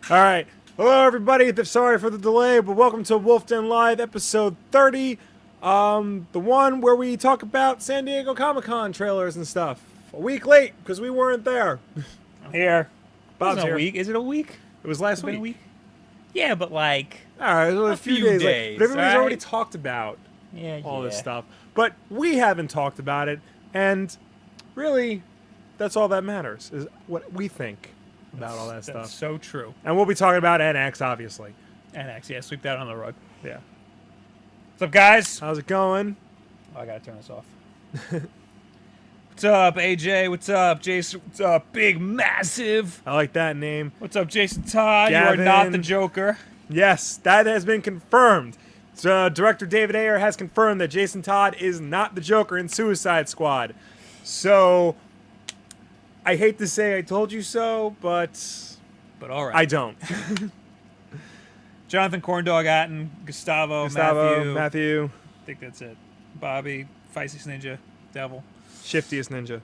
All right. Hello, everybody. Sorry for the delay, but welcome to Wolf Den Live, episode 30. The one where we talk about San Diego Comic-Con trailers and stuff. A week late because we weren't there. I'm here. Bob's It's here. a week. Is it a week? It was last It's been a week. week. Yeah, but like All right, it was a few days late. But everybody's right? already talked about all this yeah. stuff. But we haven't talked about it, and really, that's all that matters, is what we think about all that That's stuff. so true. And we'll be talking about NX, obviously. NX, yeah, sweep that on the rug. Yeah. What's up, guys? How's it going? Oh, I gotta turn this off. What's up, AJ? What's up, Jason? What's up, Big Massive? I like that name. What's up, Jason Todd? Gavin. You are not the Joker. Yes, that has been confirmed. Director David Ayer has confirmed that Jason Todd is not the Joker in Suicide Squad. So, I hate to say I told you so, but But all right. I don't. Jonathan Corndog Atten, Gustavo, Matthew, I think that's it. Bobby, Feisty Ninja, Devil. Shiftiest Ninja.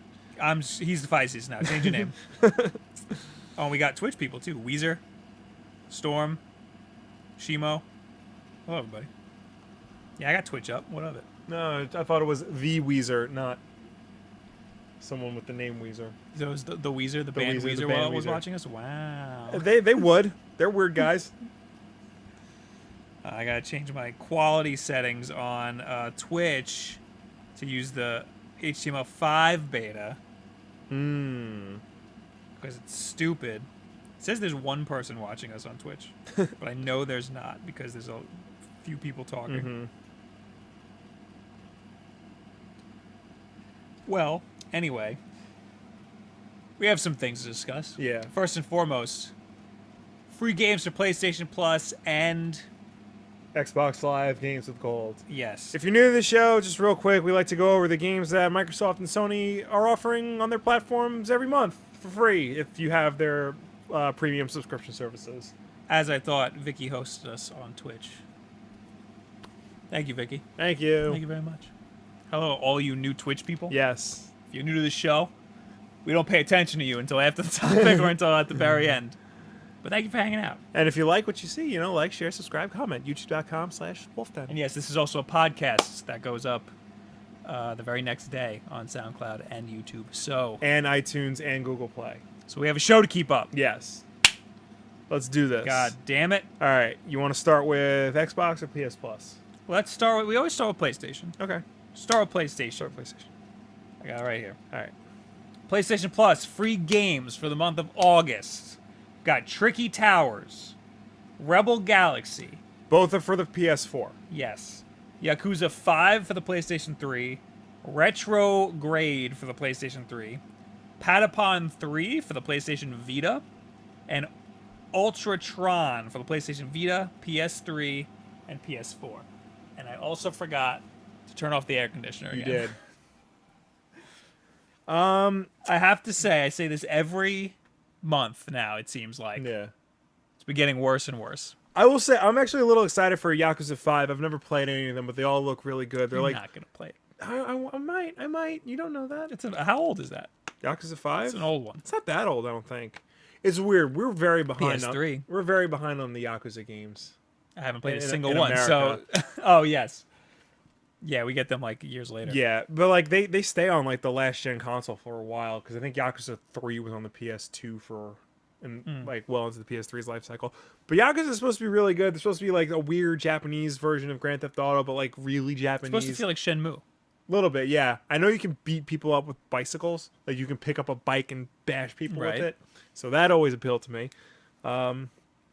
He's the Feisties now. Change your name. Oh, and we got Twitch people too. Weezer, Storm, Shimo. Hello, everybody. Yeah, I got Twitch up. What of it? No, I thought it was the Weezer, not someone with the name Weezer. So it was the Weezer, the band Weezer, the Weezer, band was Weezer. watching us? Wow. They would. They're weird guys. I gotta change my quality settings on Twitch to use the HTML5 beta because it's stupid. It says there's one person watching us on Twitch, but I know there's not because there's a few people talking. Well, anyway, we have some things to discuss. Yeah. First and foremost, free games for PlayStation Plus and Xbox Live Games with Gold. yes, If you're new to the show, just real quick, we like to go over the games that Microsoft and Sony are offering on their platforms every month for free if you have their premium subscription services. as I thought, Vicky hosted us on Twitch. Thank you, Vicky. Thank you. Thank you very much. Hello, all you new Twitch people. Yes. If you're new to the show, we don't pay attention to you until after the topic or until at the very end. But thank you for hanging out. And if you like what you see, like, share, subscribe, comment. YouTube.com/wolfden. And yes, this is also a podcast that goes up the very next day on SoundCloud and YouTube. So iTunes and Google Play. we have a show to keep up. Yes. Let's do this. God damn it. All right. You want to start with Xbox or PS Plus? Let's start with, we always start with PlayStation. Okay. Start with PlayStation. Start with PlayStation. I got it right here. All right. PlayStation Plus, free games for the month of August. Got Tricky Towers, Rebel Galaxy, Both are for the PS4. yes, Yakuza 5 for the PlayStation 3, Retrograde for the PlayStation 3, Patapon 3 for the PlayStation Vita, and Ultratron for the PlayStation Vita, PS3, and PS4. And I also forgot to turn off the air conditioner You again. did. I have to say, I say this every month now, it seems like. Yeah. It's been getting worse and worse. I will say, I'm actually a little excited for Yakuza 5. I've never played any of them, but they all look really good. They're I'm like, not going to play it. I might. You don't know that. How old is that? Yakuza 5? It's an old one. It's not that old, I don't think. It's weird. We're very behind. PS3. We're very behind on the Yakuza games. I haven't played a In- single in one. America. So, oh yes, yeah, we get them like years later. Yeah, but like they stay on like the last gen console for a while because I think Yakuza 3 was on the PS2 for like well into the PS3's life cycle. But Yakuza is supposed to be really good. They're supposed to be like a weird Japanese version of Grand Theft Auto, but like really Japanese. It's supposed to feel like Shenmue. A little bit, yeah. I know you can beat people up with bicycles. Like you can pick up a bike and bash people Right. with it. So that always appealed to me.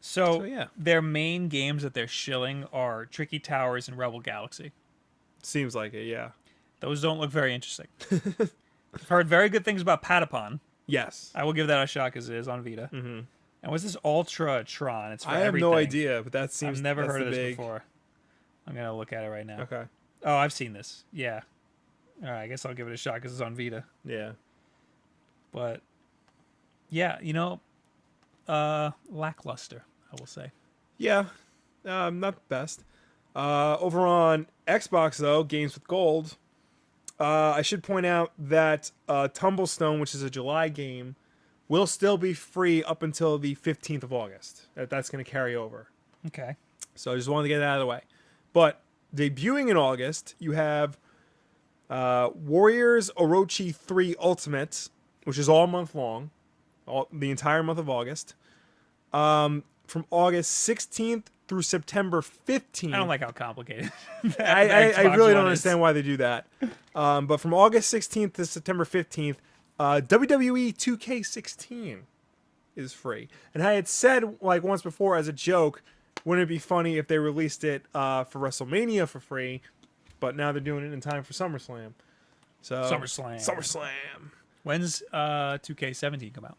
So yeah. their main games that they're shilling are Tricky Towers and Rebel Galaxy. Seems like it, yeah. Those don't look very interesting. I've heard very good things about Patapon. Yes. I will give that a shot because it is on Vita. Mm-hmm. And what's this Ultratron? It's for I have everything. no idea, but that seems I've never that's heard of the this big... before. I'm gonna look at it right now. Okay. Oh, I've seen this. Yeah. All right, I guess I'll give it a shot because it's on Vita. Yeah. But yeah, lackluster, I will say. Yeah. Not the best. Over on Xbox, though, Games with Gold, I should point out that Tumblestone, which is a July game, will still be free up until the 15th of August. That's going to carry over. Okay. So I just wanted to get that out of the way. But debuting in August, you have Warriors Orochi 3 Ultimate, which is all month long, the entire month of August. From August 16th through September 15th. I don't like how complicated. I really don't understand why they do that. But from August 16th to September 15th, WWE 2K16 is free. And I had said like once before as a joke, wouldn't it be funny if they released it for WrestleMania for free? But now they're doing it in time for SummerSlam. So SummerSlam. When's 2K17 come out?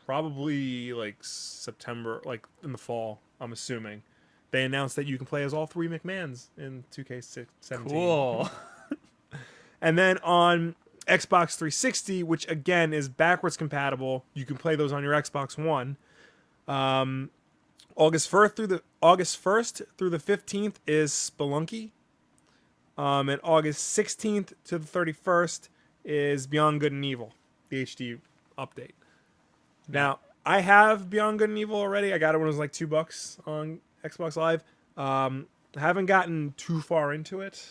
Probably like September, like in the fall, I'm assuming. They announced that you can play as all three McMahons in 2K17. Cool. And then on Xbox 360, which again is backwards compatible, you can play those on your Xbox One. August 1st through the 15th is Spelunky. And August 16th to the 31st is Beyond Good and Evil, the HD update. Now, I have Beyond Good and Evil already. I got it when it was like $2 on Xbox Live. I haven't gotten too far into it.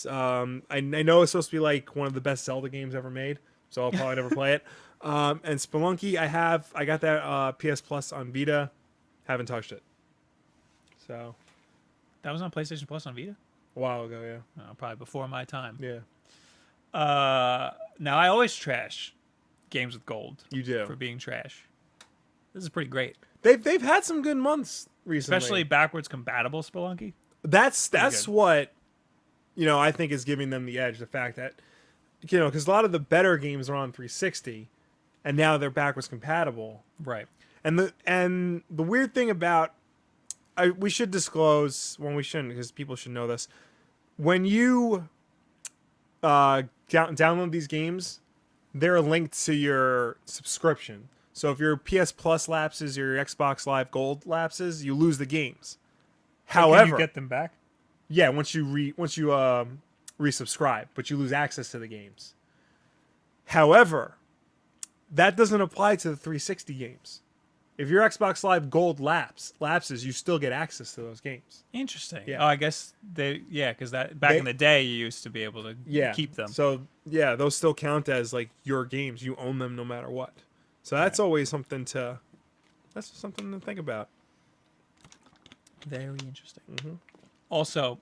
I know it's supposed to be like one of the best Zelda games ever made, so I'll probably never play it. And Spelunky, I got that PS Plus on Vita. Haven't touched it. So That was on PlayStation Plus on Vita? a while ago, yeah. Probably before my time. Yeah. Now, I always trash games with gold. You do. For being trash. This is pretty great. They've had some good months recently. Especially backwards compatible Spelunky. That's what, I think is giving them the edge. The fact that, because a lot of the better games are on 360, and now they're backwards compatible. Right. And the weird thing about, we should disclose, well, we shouldn't because people should know this. When you download these games, they're linked to your subscription. So if your PS Plus lapses or your Xbox Live Gold lapses, you lose the games. However, can you get them back? Yeah, once you resubscribe, but you lose access to the games. However, that doesn't apply to the 360 games. If your Xbox Live Gold lapses, you still get access to those games. Interesting. Yeah. Oh, I guess because back in the day you used to be able to keep them. So yeah, those still count as like your games. You own them no matter what. So that's always something to think about. Very interesting. Mm-hmm. Also,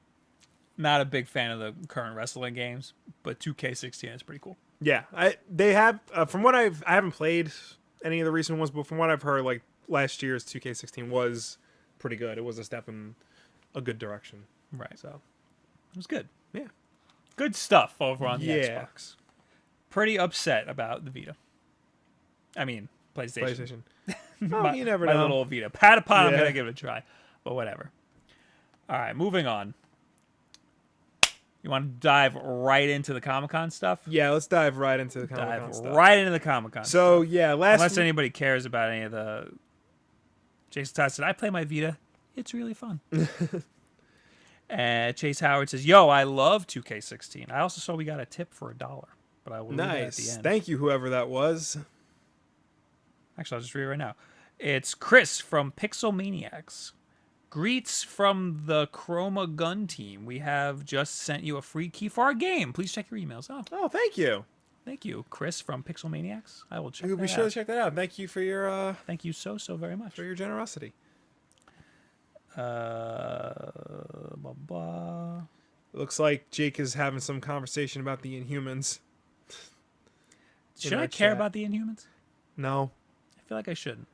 not a big fan of the current wrestling games, but 2K16 is pretty cool. Yeah, they have from what I haven't played any of the recent ones, but from what I've heard, like last year's 2K16 was pretty good. It was a step in a good direction. Right. So it was good. Yeah. Good stuff over on the Xbox. Pretty upset about the Vita. I mean, PlayStation. Oh, you never know. My little Vita. Patapon, I'm going to give it a try. But whatever. All right, moving on. You want to dive right into the Comic-Con stuff? Yeah, let's dive right into the Comic-Con stuff. Right into the Comic-Con So, stuff. yeah, unless anybody cares about any of the... Jason Todd said, I play my Vita. It's really fun. And Chase Howard says, yo, I love 2K16. I also saw we got a tip for $1, but I will read that at the end. Thank you, whoever that was. Actually, I'll just read it right now. It's Chris from Pixel Maniacs. Greets from the Chroma Gun team. We have just sent you a free key for our game. Please check your emails. Oh, thank you. Thank you, Chris from Pixel Maniacs. I will check You'll that be sure out. to check that out. Thank you for your Thank you so very much. For your generosity. Blah, blah. Looks like Jake is having some conversation about the Inhumans. Should I care about the Inhumans? No. I feel like I shouldn't.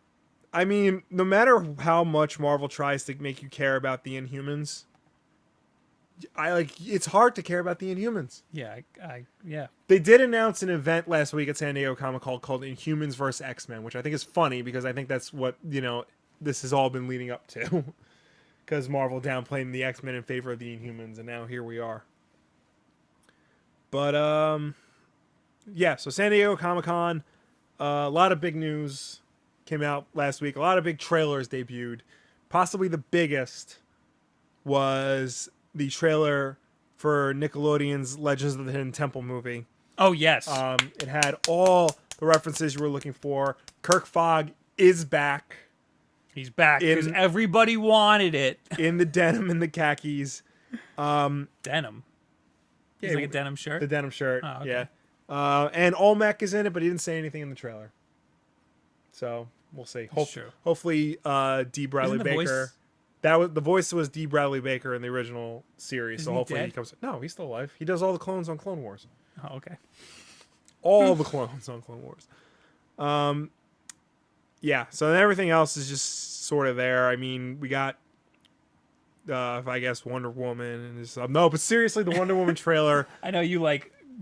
I mean, no matter how much Marvel tries to make you care about the Inhumans, it's hard to care about the Inhumans. Yeah, yeah. They did announce an event last week at San Diego Comic-Con called Inhumans vs. X-Men, which I think is funny because I think that's what, this has all been leading up to. Because Marvel downplaying the X-Men in favor of the Inhumans, and now here we are. But, yeah, so San Diego Comic-Con, a lot of big news came out last week. A lot of big trailers debuted. Possibly the biggest was the trailer for Nickelodeon's Legends of the Hidden Temple movie. Oh, yes. It had all the references you were looking for. Kirk Fogg is back He's back because everybody wanted it. in the denim and the khakis. Denim. He's like a denim shirt. The denim shirt. Oh, okay. Yeah. And Olmec is in it, but he didn't say anything in the trailer. So we'll see. Hopefully, D. Bradley Baker. The voice was D. Bradley Baker in the original series. Isn't so hopefully he he comes. No, he's still alive. He does all the clones on Clone Wars. Oh, okay. All the clones on Clone Wars. Yeah. So everything else is just sort of there. I mean, we got. I guess Wonder Woman and no, but seriously, the Wonder Woman trailer. I know you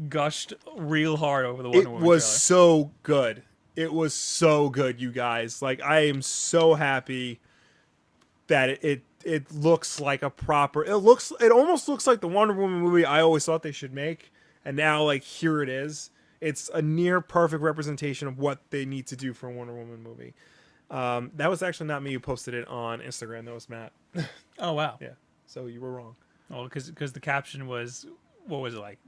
gushed real hard over the Wonder Woman It was trailer. so good. It was so good, you guys. Like, I am so happy that it looks like a proper. It almost looks like the Wonder Woman movie I always thought they should make, and now like here it is. It's a near perfect representation of what they need to do for a Wonder Woman movie. That was actually not me who posted it on Instagram. That was Matt. Oh wow. Yeah. So you were wrong. Oh, because the caption was, what was it like?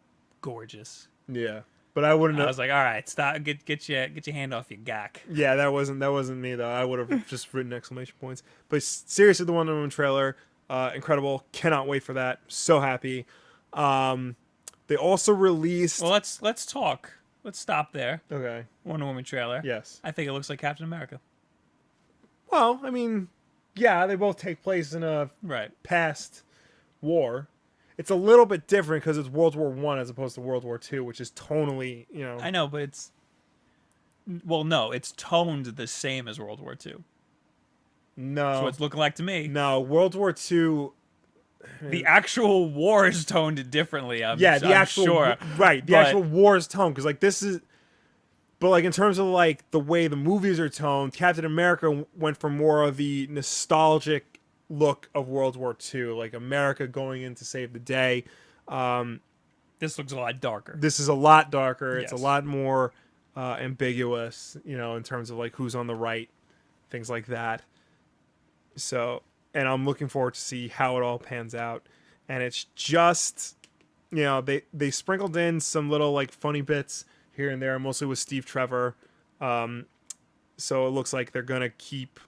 Gorgeous. Yeah. But I wouldn't. I was like, all right, stop. Get your hand off your gack. Yeah, that wasn't me though. I would have just written exclamation points. But seriously, the Wonder Woman trailer, incredible. Cannot wait for that. So happy. They also released. Well, let's talk. Let's stop there. Okay. Wonder Woman trailer. Yes. I think it looks like Captain America. Well, I mean, yeah, they both take place in a past war. It's a little bit different because it's World War I as opposed to World War II, which is tonally, I know, but it's. Well, no, it's toned the same as World War II. No. That's what it's looking like to me. No, World War II. The actual war is toned differently. I'm actual sure. Right, the actual war is toned because like this is. But like in terms of like the way the movies are toned, Captain America went for more of the nostalgic look of World War II, like America going in to save the day. This looks a lot darker. This is a lot darker. Yes. It's a lot more ambiguous, in terms of like who's on the right, things like that. So, and I'm looking forward to see how it all pans out. And it's just, they sprinkled in some little like funny bits here and there, mostly with Steve Trevor. So it looks like they're gonna keep.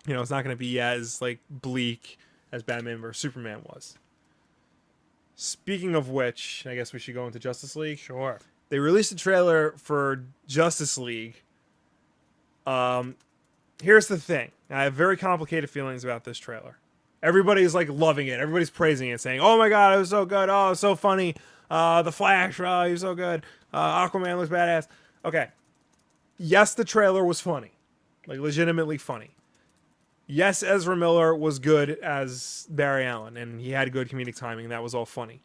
It's not going to be as like bleak as Batman vs Superman was. Speaking of which, I guess we should go into Justice League. Sure. They released a trailer for Justice League. Here's the thing. I have very complicated feelings about this trailer. Everybody's like loving it. Everybody's praising it, saying, "Oh my god, it was so good. Oh, it was so funny. The Flash, oh, he was so good. Aquaman looks badass." Okay. Yes, the trailer was funny. Like legitimately funny. Yes, Ezra Miller was good as Barry Allen, and he had good comedic timing. That was all funny.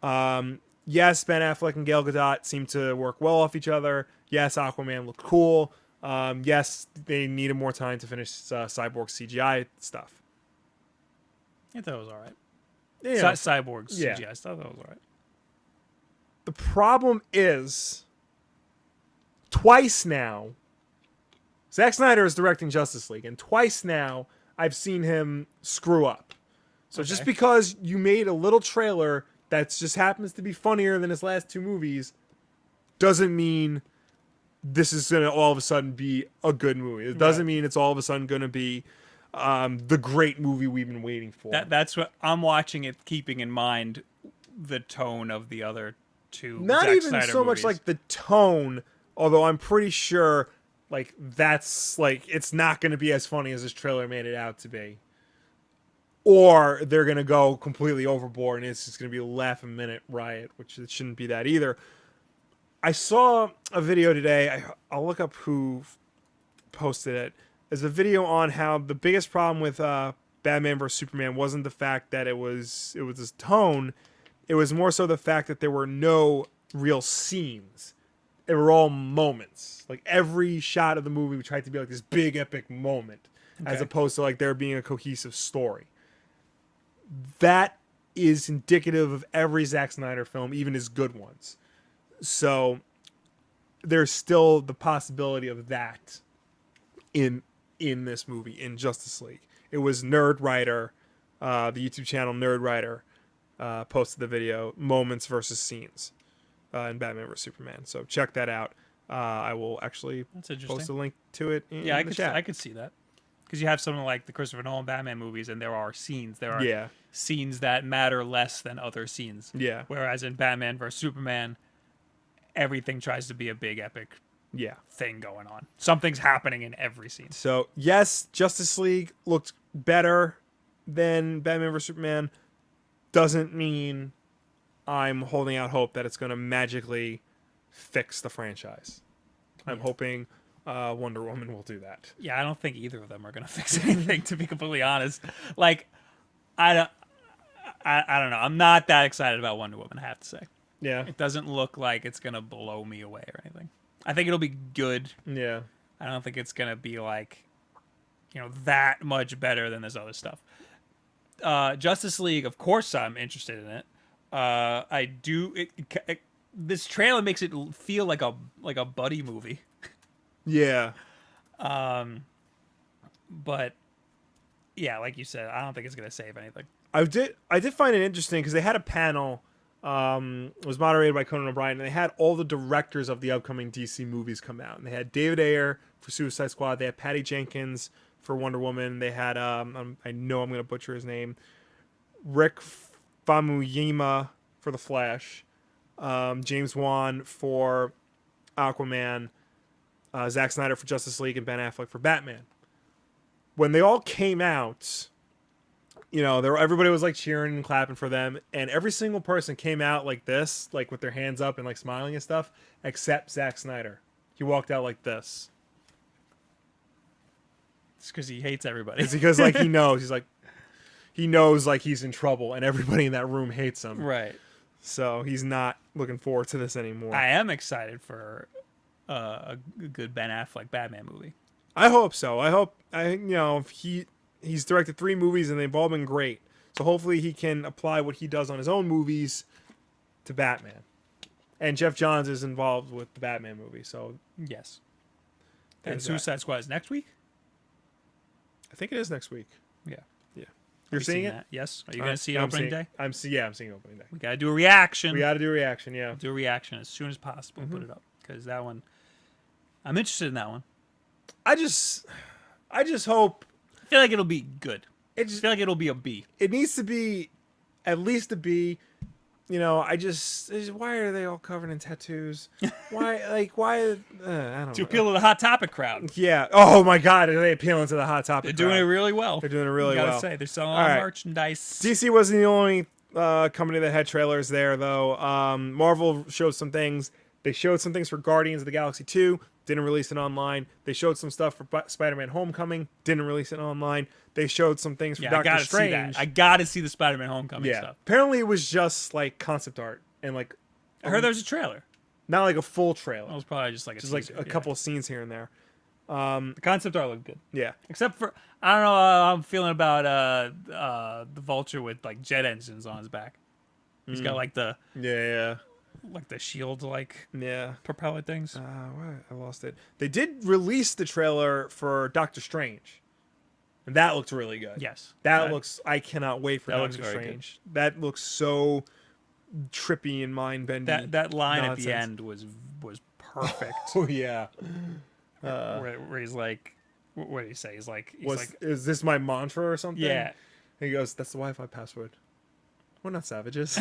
Yes, Ben Affleck and Gal Gadot seemed to work well off each other. Yes, Aquaman looked cool. Yes, they needed more time to finish Cyborg CGI stuff. I thought it was all right. Yeah. Cyborg CGI. I thought that was all right. The problem is, twice now, Zack Snyder is directing Justice League, and twice now I've seen him screw up. So just because you made a little trailer that just happens to be funnier than his last two movies doesn't mean this is going to all of a sudden be a good movie. It doesn't mean it's all of a sudden going to be the great movie we've been waiting for. That's what I'm watching it, keeping in mind the tone of the other two. Not Zack even Snyder so movies. much like the tone, although I'm pretty sure like that's like it's not going to be as funny as this trailer made it out to be. Or they're going to go completely overboard and it's just going to be a laugh-a-minute riot, which it shouldn't be that either. I saw a video today. I'll look up who posted it. There's a video on how the biggest problem with Batman vs Superman wasn't the fact that it was this tone. It was more so the fact that there were no real scenes. They were all moments. Like every shot of the movie tried to be like this big epic moment, as opposed to like there being a cohesive story. That is indicative of every Zack Snyder film, even his good ones. So there's still the possibility of that in this movie, in Justice League. It was Nerd Writer, the YouTube channel Nerd Writer, posted the video, moments versus scenes, in Batman vs Superman. So check that out. I will actually That's interesting. post a link to it in Yeah, the chat. I could see that. Because you have something like the Christopher Nolan Batman movies, and there are scenes. There are Yeah. scenes that matter less than other scenes. Yeah. Whereas in Batman vs Superman, everything tries to be a big epic Yeah. thing going on. Something's happening in every scene. So, yes, Justice League looked better than Batman vs Superman. Doesn't mean I'm holding out hope that it's going to magically fix the franchise. I'm hoping Wonder Woman will do that. Yeah, I don't think either of them are going to fix anything, to be completely honest. Like, I don't know. I'm not that excited about Wonder Woman, I have to say. Yeah. It doesn't look like it's going to blow me away or anything. I think it'll be good. Yeah. I don't think it's going to be like, that much better than this other stuff. Justice League, of course I'm interested in it. I do. This trailer makes it feel like a buddy movie. Yeah. But yeah, like you said, I don't think it's going to save anything. I did find it interesting because they had a panel. It was moderated by Conan O'Brien, and they had all the directors of the upcoming DC movies come out. And they had David Ayer for Suicide Squad. They had Patty Jenkins for Wonder Woman. They had I know I'm going to butcher his name, Rick Famuyiwa for The Flash, James Wan for Aquaman, Zack Snyder for Justice League, and Ben Affleck for Batman. When they all came out, everybody was like cheering and clapping for them, and every single person came out like this, like with their hands up and like smiling and stuff, except Zack Snyder. He walked out like this. It's because he hates everybody. It's because like he knows like he's in trouble, and everybody in that room hates him. Right. So he's not looking forward to this anymore. I am excited for a good Ben Affleck Batman movie. I hope so. He's directed 3 movies and they've all been great. So hopefully he can apply what he does on his own movies to Batman. And Jeff Johns is involved with the Batman movie, so Yes. And there's Suicide Squad is next week? I think it is next week. Yeah. Yeah. Have You're you seeing seen it? that? Yes. Are you going to see it opening day? I'm seeing opening day. We got to do a reaction. We got to do a reaction, yeah. Do a reaction as soon as possible. Put it up. Because that one, I'm interested in that one. I just hope I feel like it'll be good. I I feel like it'll be a B. it needs to be at least a B. Why are they all covered in tattoos? Why? I don't know. To appeal to the Hot Topic crowd. Yeah. Oh my God, are they appealing to the Hot Topic? They're doing crowd? it really well. They're doing it really You gotta well. say, they're selling a All lot of right. merchandise. DC wasn't the only company that had trailers there, though. Marvel showed some things. They showed some things for Guardians of the Galaxy 2. Didn't release it online. They showed some stuff for Spider-Man Homecoming. Didn't release it online. They showed some things for I Doctor gotta Strange. see that. I gotta see the Spider-Man Homecoming Yeah. stuff. Apparently, it was just like concept art and like I heard there was a trailer. not like a full trailer. It was probably just like a Just like teaser, a couple of scenes here and there. The concept art looked good. Yeah. Except for, I don't know how I'm feeling about the Vulture with like jet engines on his back. He's got like the Yeah. shield Yeah. propeller things. What? I lost it. They did release the trailer for Doctor Strange, and that looks really good. Yes. That looks. I cannot wait for That looks Doctor very Strange. That looks so trippy and mind bending. That line nonsense. at the end was perfect. Oh yeah. where he's like, what did he say? He's like, Is this my mantra or something? yeah. He goes, "That's the Wi-Fi password." We're not savages.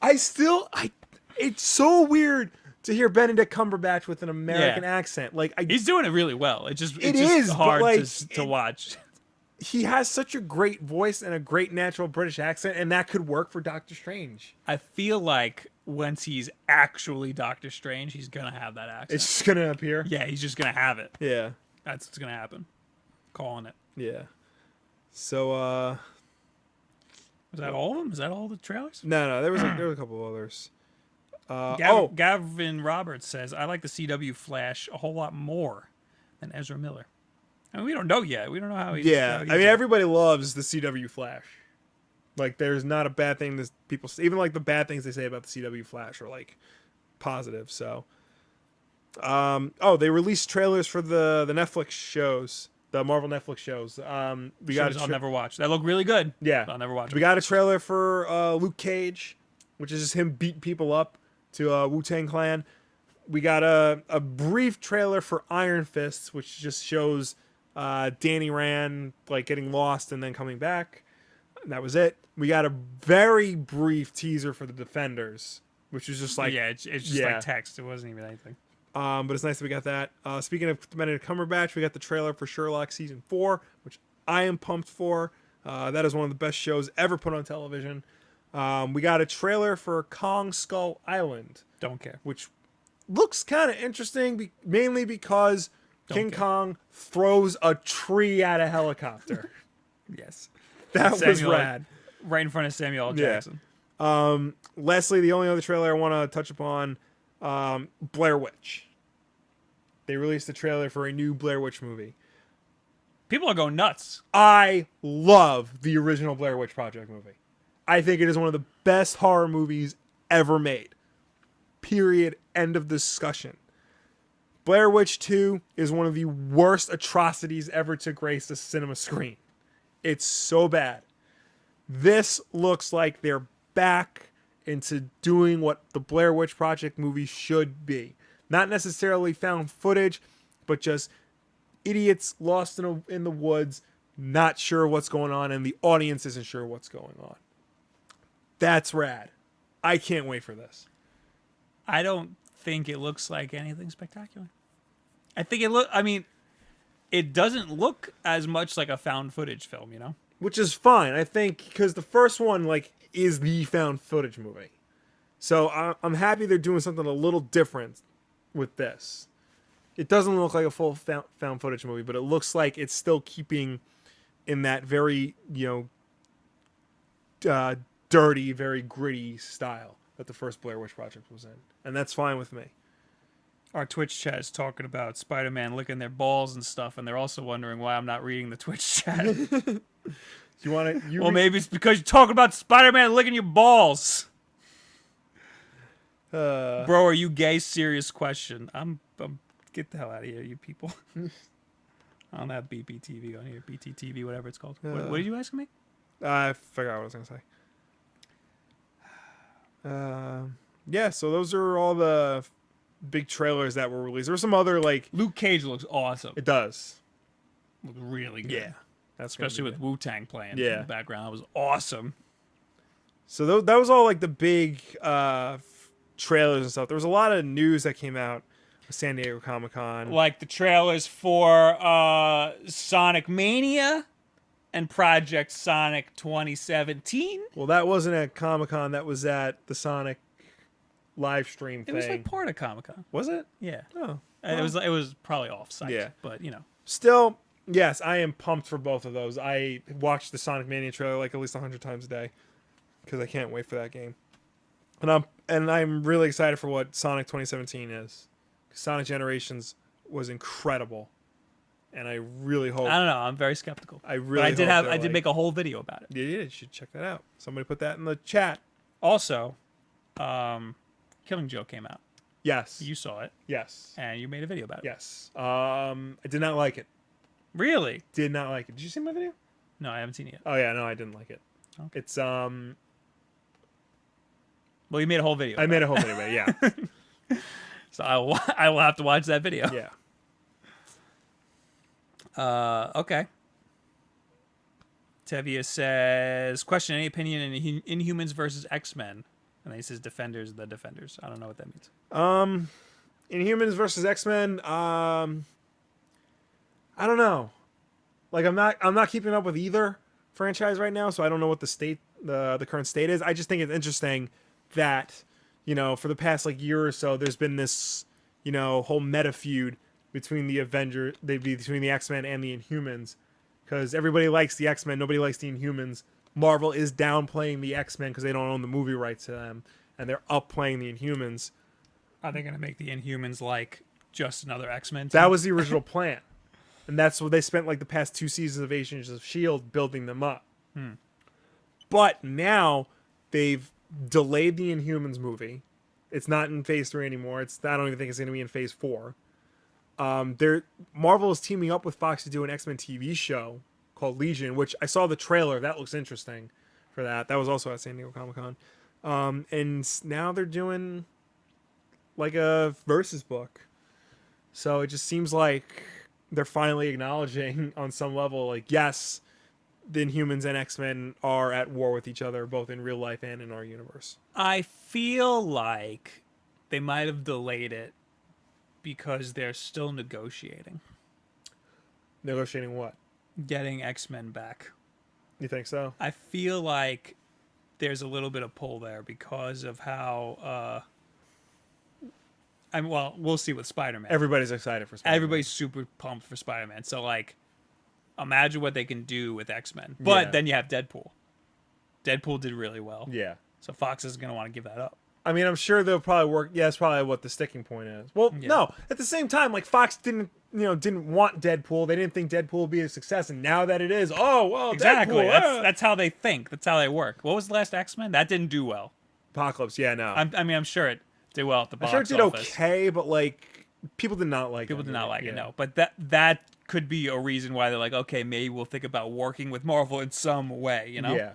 It's so weird to hear Benedict Cumberbatch with an American accent. Like He's doing it really well. It's just but, hard like, to watch. he has such a great voice and a great natural British accent, and that could work for Doctor Strange. I feel like once he's actually Doctor Strange, he's gonna have that accent. It's just gonna appear. Yeah, he's just gonna have it. Yeah. That's what's gonna happen. Calling it. Yeah. So Was that all of them? Is that all the trailers? no, there was a couple of others. Gavin Roberts says, I like the CW Flash a whole lot more than Ezra Miller. I mean, we don't know yet. We don't know how he's... Yeah, how he's I mean, everybody loves the CW Flash. Like, there's not a bad thing that people... Even, like, the bad things they say about the CW Flash are, like, positive, so... they released trailers for the Netflix shows. The Marvel Netflix shows. We got I'll never watch. That look really good. Yeah. I'll never watch We it. got a trailer for Luke Cage, which is just him beating people up to Wu-Tang Clan. We got a brief trailer for Iron Fist, which just shows Danny Rand like getting lost and then coming back. And that was it. We got a very brief teaser for the Defenders, which was just like it's just like text. It wasn't even anything. But it's nice that we got that. Speaking of Benedict Cumberbatch, we got the trailer for Sherlock season 4, which I am pumped for. That is one of the best shows ever put on television. We got a trailer for Kong Skull Island. Don't care. Which looks kind of interesting, mainly because King Kong throws a tree at a helicopter. Yes. That was rad. Right in front of Samuel L. Jackson. Leslie, the only other trailer I want to touch upon, Blair Witch. They released a trailer for a new Blair Witch movie. People are going nuts. I love the original Blair Witch Project movie. I think it is one of the best horror movies ever made. Period. End of discussion. Blair Witch 2 is one of the worst atrocities ever to grace the cinema screen. It's so bad. This looks like they're back into doing what the Blair Witch Project movie should be. Not necessarily found footage, but just idiots lost in the woods, not sure what's going on, and the audience isn't sure what's going on. That's rad. I can't wait for this. I don't think it looks like anything spectacular. I think it doesn't look as much like a found footage film, you know? Which is fine, I think, because the first one is the found footage movie. So I'm happy they're doing something a little different with this. It doesn't look like a full found footage movie, but it looks like it's still keeping in that very, dirty, very gritty style that the first Blair Witch Project was in. And that's fine with me. Our Twitch chat is talking about Spider-Man licking their balls and stuff, and they're also wondering why I'm not reading the Twitch chat. You want to? Well, maybe it's because you're talking about Spider-Man licking your balls. Bro, are you gay? Serious question. I'm get the hell out of here, you people. I don't have BPTV on here. BTTV, whatever it's called. What did you ask me? I forgot what I was going to say. Yeah, so those are all the big trailers that were released. There were some other, Luke Cage looks awesome. It does. Looks really good. Yeah. That's especially with Wu-Tang playing in the background. That was awesome. So that was all, the big trailers and stuff. There was a lot of news that came out with San Diego Comic-Con. Like the trailers for Sonic Mania and Project Sonic 2017. Well, that wasn't at Comic-Con. That was at the Sonic live stream thing. It was part of Comic-Con. Was it? Yeah. Oh. Well. It was probably off-site. Yeah. But, Still, yes, I am pumped for both of those. I watched the Sonic Mania trailer at least 100 times a day because I can't wait for that game. And I'm really excited for what Sonic 2017 is. Sonic Generations was incredible. And I really hope. I don't know. I'm very skeptical. I did make a whole video about it. Yeah, you should check that out. Somebody put that in the chat. Also, Killing Joke came out. Yes. You saw it. Yes. And you made a video about it. Yes. I did not like it. Really? Did not like it. Did you see my video? No, I haven't seen it yet. Oh yeah, no, I didn't like it. Okay. It's Well, you made a whole video. I made a whole video about it, yeah. So I will have to watch that video. Yeah. Okay. Tevia says, question, any opinion in Inhumans versus X-Men? And then he says Defenders, the Defenders. I don't know what that means. Inhumans versus X-Men, I don't know. I'm not keeping up with either franchise right now, so I don't know what the current state is. I just think it's interesting that, for the past year or so, there's been this, whole meta feud between between the X-Men and the Inhumans, because everybody likes the X-Men, nobody likes the Inhumans. Marvel is downplaying the X-Men because they don't own the movie rights to them, and they're upplaying the Inhumans. Are they going to make the Inhumans just another X-Men team? That was the original plan, and that's what they spent the past 2 seasons of Agents of S.H.I.E.L.D. building them up. But now they've delayed the Inhumans movie. It's not in Phase 3 anymore. I don't even think it's going to be in Phase 4. Marvel is teaming up with Fox to do an X-Men TV show called Legion, which I saw the trailer. That looks interesting for that. That was also at San Diego Comic-Con. And now they're doing like a versus book. So it just seems like they're finally acknowledging on some level, like, yes, the Inhumans and X-Men are at war with each other, both in real life and in our universe. I feel like they might have delayed it because they're still negotiating Negotiating what? getting X-Men back. You think so? I feel like there's a little bit of pull there because of how well, we'll see with Spider-Man. Everybody's excited for Spider-Man. Everybody's super pumped for Spider-Man. So like imagine what they can do with X-Men. But then you have Deadpool. Deadpool did really well. Yeah. So Fox is going to want to give that up. I mean, I'm sure they'll probably work. Yeah, that's probably what the sticking point is. Well, Yeah. no. At the same time, like Fox didn't want Deadpool. They didn't think Deadpool would be a success, and now that it is, oh well, Exactly. Deadpool, That's how they think. That's how they work. What was the last X-Men? That didn't do well. Apocalypse. Yeah, no. I'm sure it did well at the I'm box sure it did office. okay, but like people did not like. People it, did not really. like it. Yeah. No, but that could be a reason why they're like, okay, maybe we'll think about working with Marvel in some way. You know, Yeah.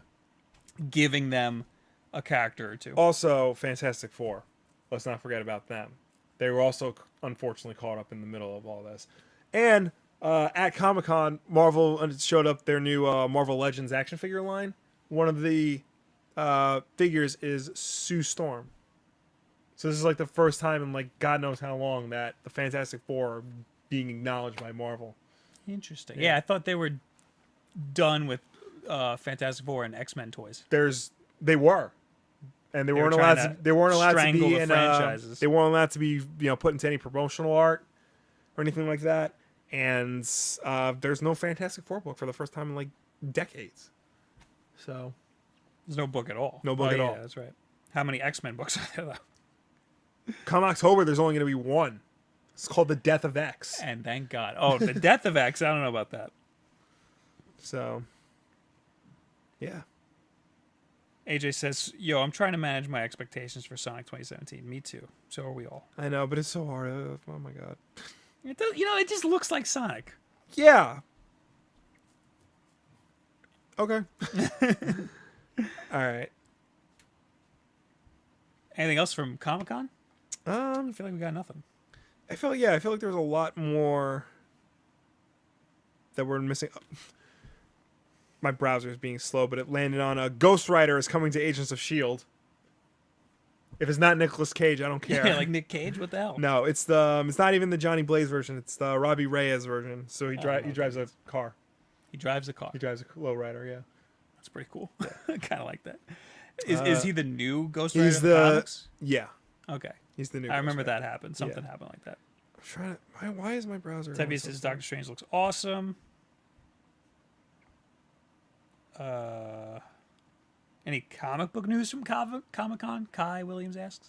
giving them a character or two. Also, Fantastic Four. Let's not forget about them. They were also unfortunately caught up in the middle of all this. And at Comic-Con, Marvel showed up their new Marvel Legends action figure line. One of the figures is Sue Storm. So this is like the first time in like God knows how long that the Fantastic Four are being acknowledged by Marvel. Interesting. Yeah, I thought they were done with Fantastic Four and X-Men toys. They were. And they weren't were allowed trying to. They weren't allowed to strangle be the in. franchises. They weren't allowed to be, put into any promotional art or anything like that. And there's no Fantastic Four book for the first time in like decades. So There's no book at all. No book at all. Yeah, that's right. How many X-Men books are there though? come October, there's only going to be one. It's called The Death of X. And thank God. Oh, the Death of X. I don't know about that. So, yeah. AJ says, "Yo, I'm trying to manage my expectations for Sonic 2017. Me too. So are we all. I know, but it's so hard. Oh my god. It does, it just looks like Sonic. Yeah. Okay. All right. Anything else from Comic-Con? I Um, feel like we got nothing. I feel like there was a lot more that we're missing. My browser is being slow, but it landed on a Ghost Rider is coming to Agents of Shield. If it's not Nicolas Cage, I don't care. Yeah, like Nick Cage. What the hell? No, it's not even the Johnny Blaze version. It's the Robbie Reyes version. So he drives a car. He drives a car. He drives a lowrider. Yeah. That's pretty cool. I kind of like that. Is he the new Ghost Rider He's in the the comics? yeah. Okay. He's the new. I remember Ghost Rider. that happened. Something happened like that. I'm trying to. Why is my browser? Tevye going so says slow? Doctor Strange looks awesome. Any comic book news from Comic-Con? Kai Williams asks.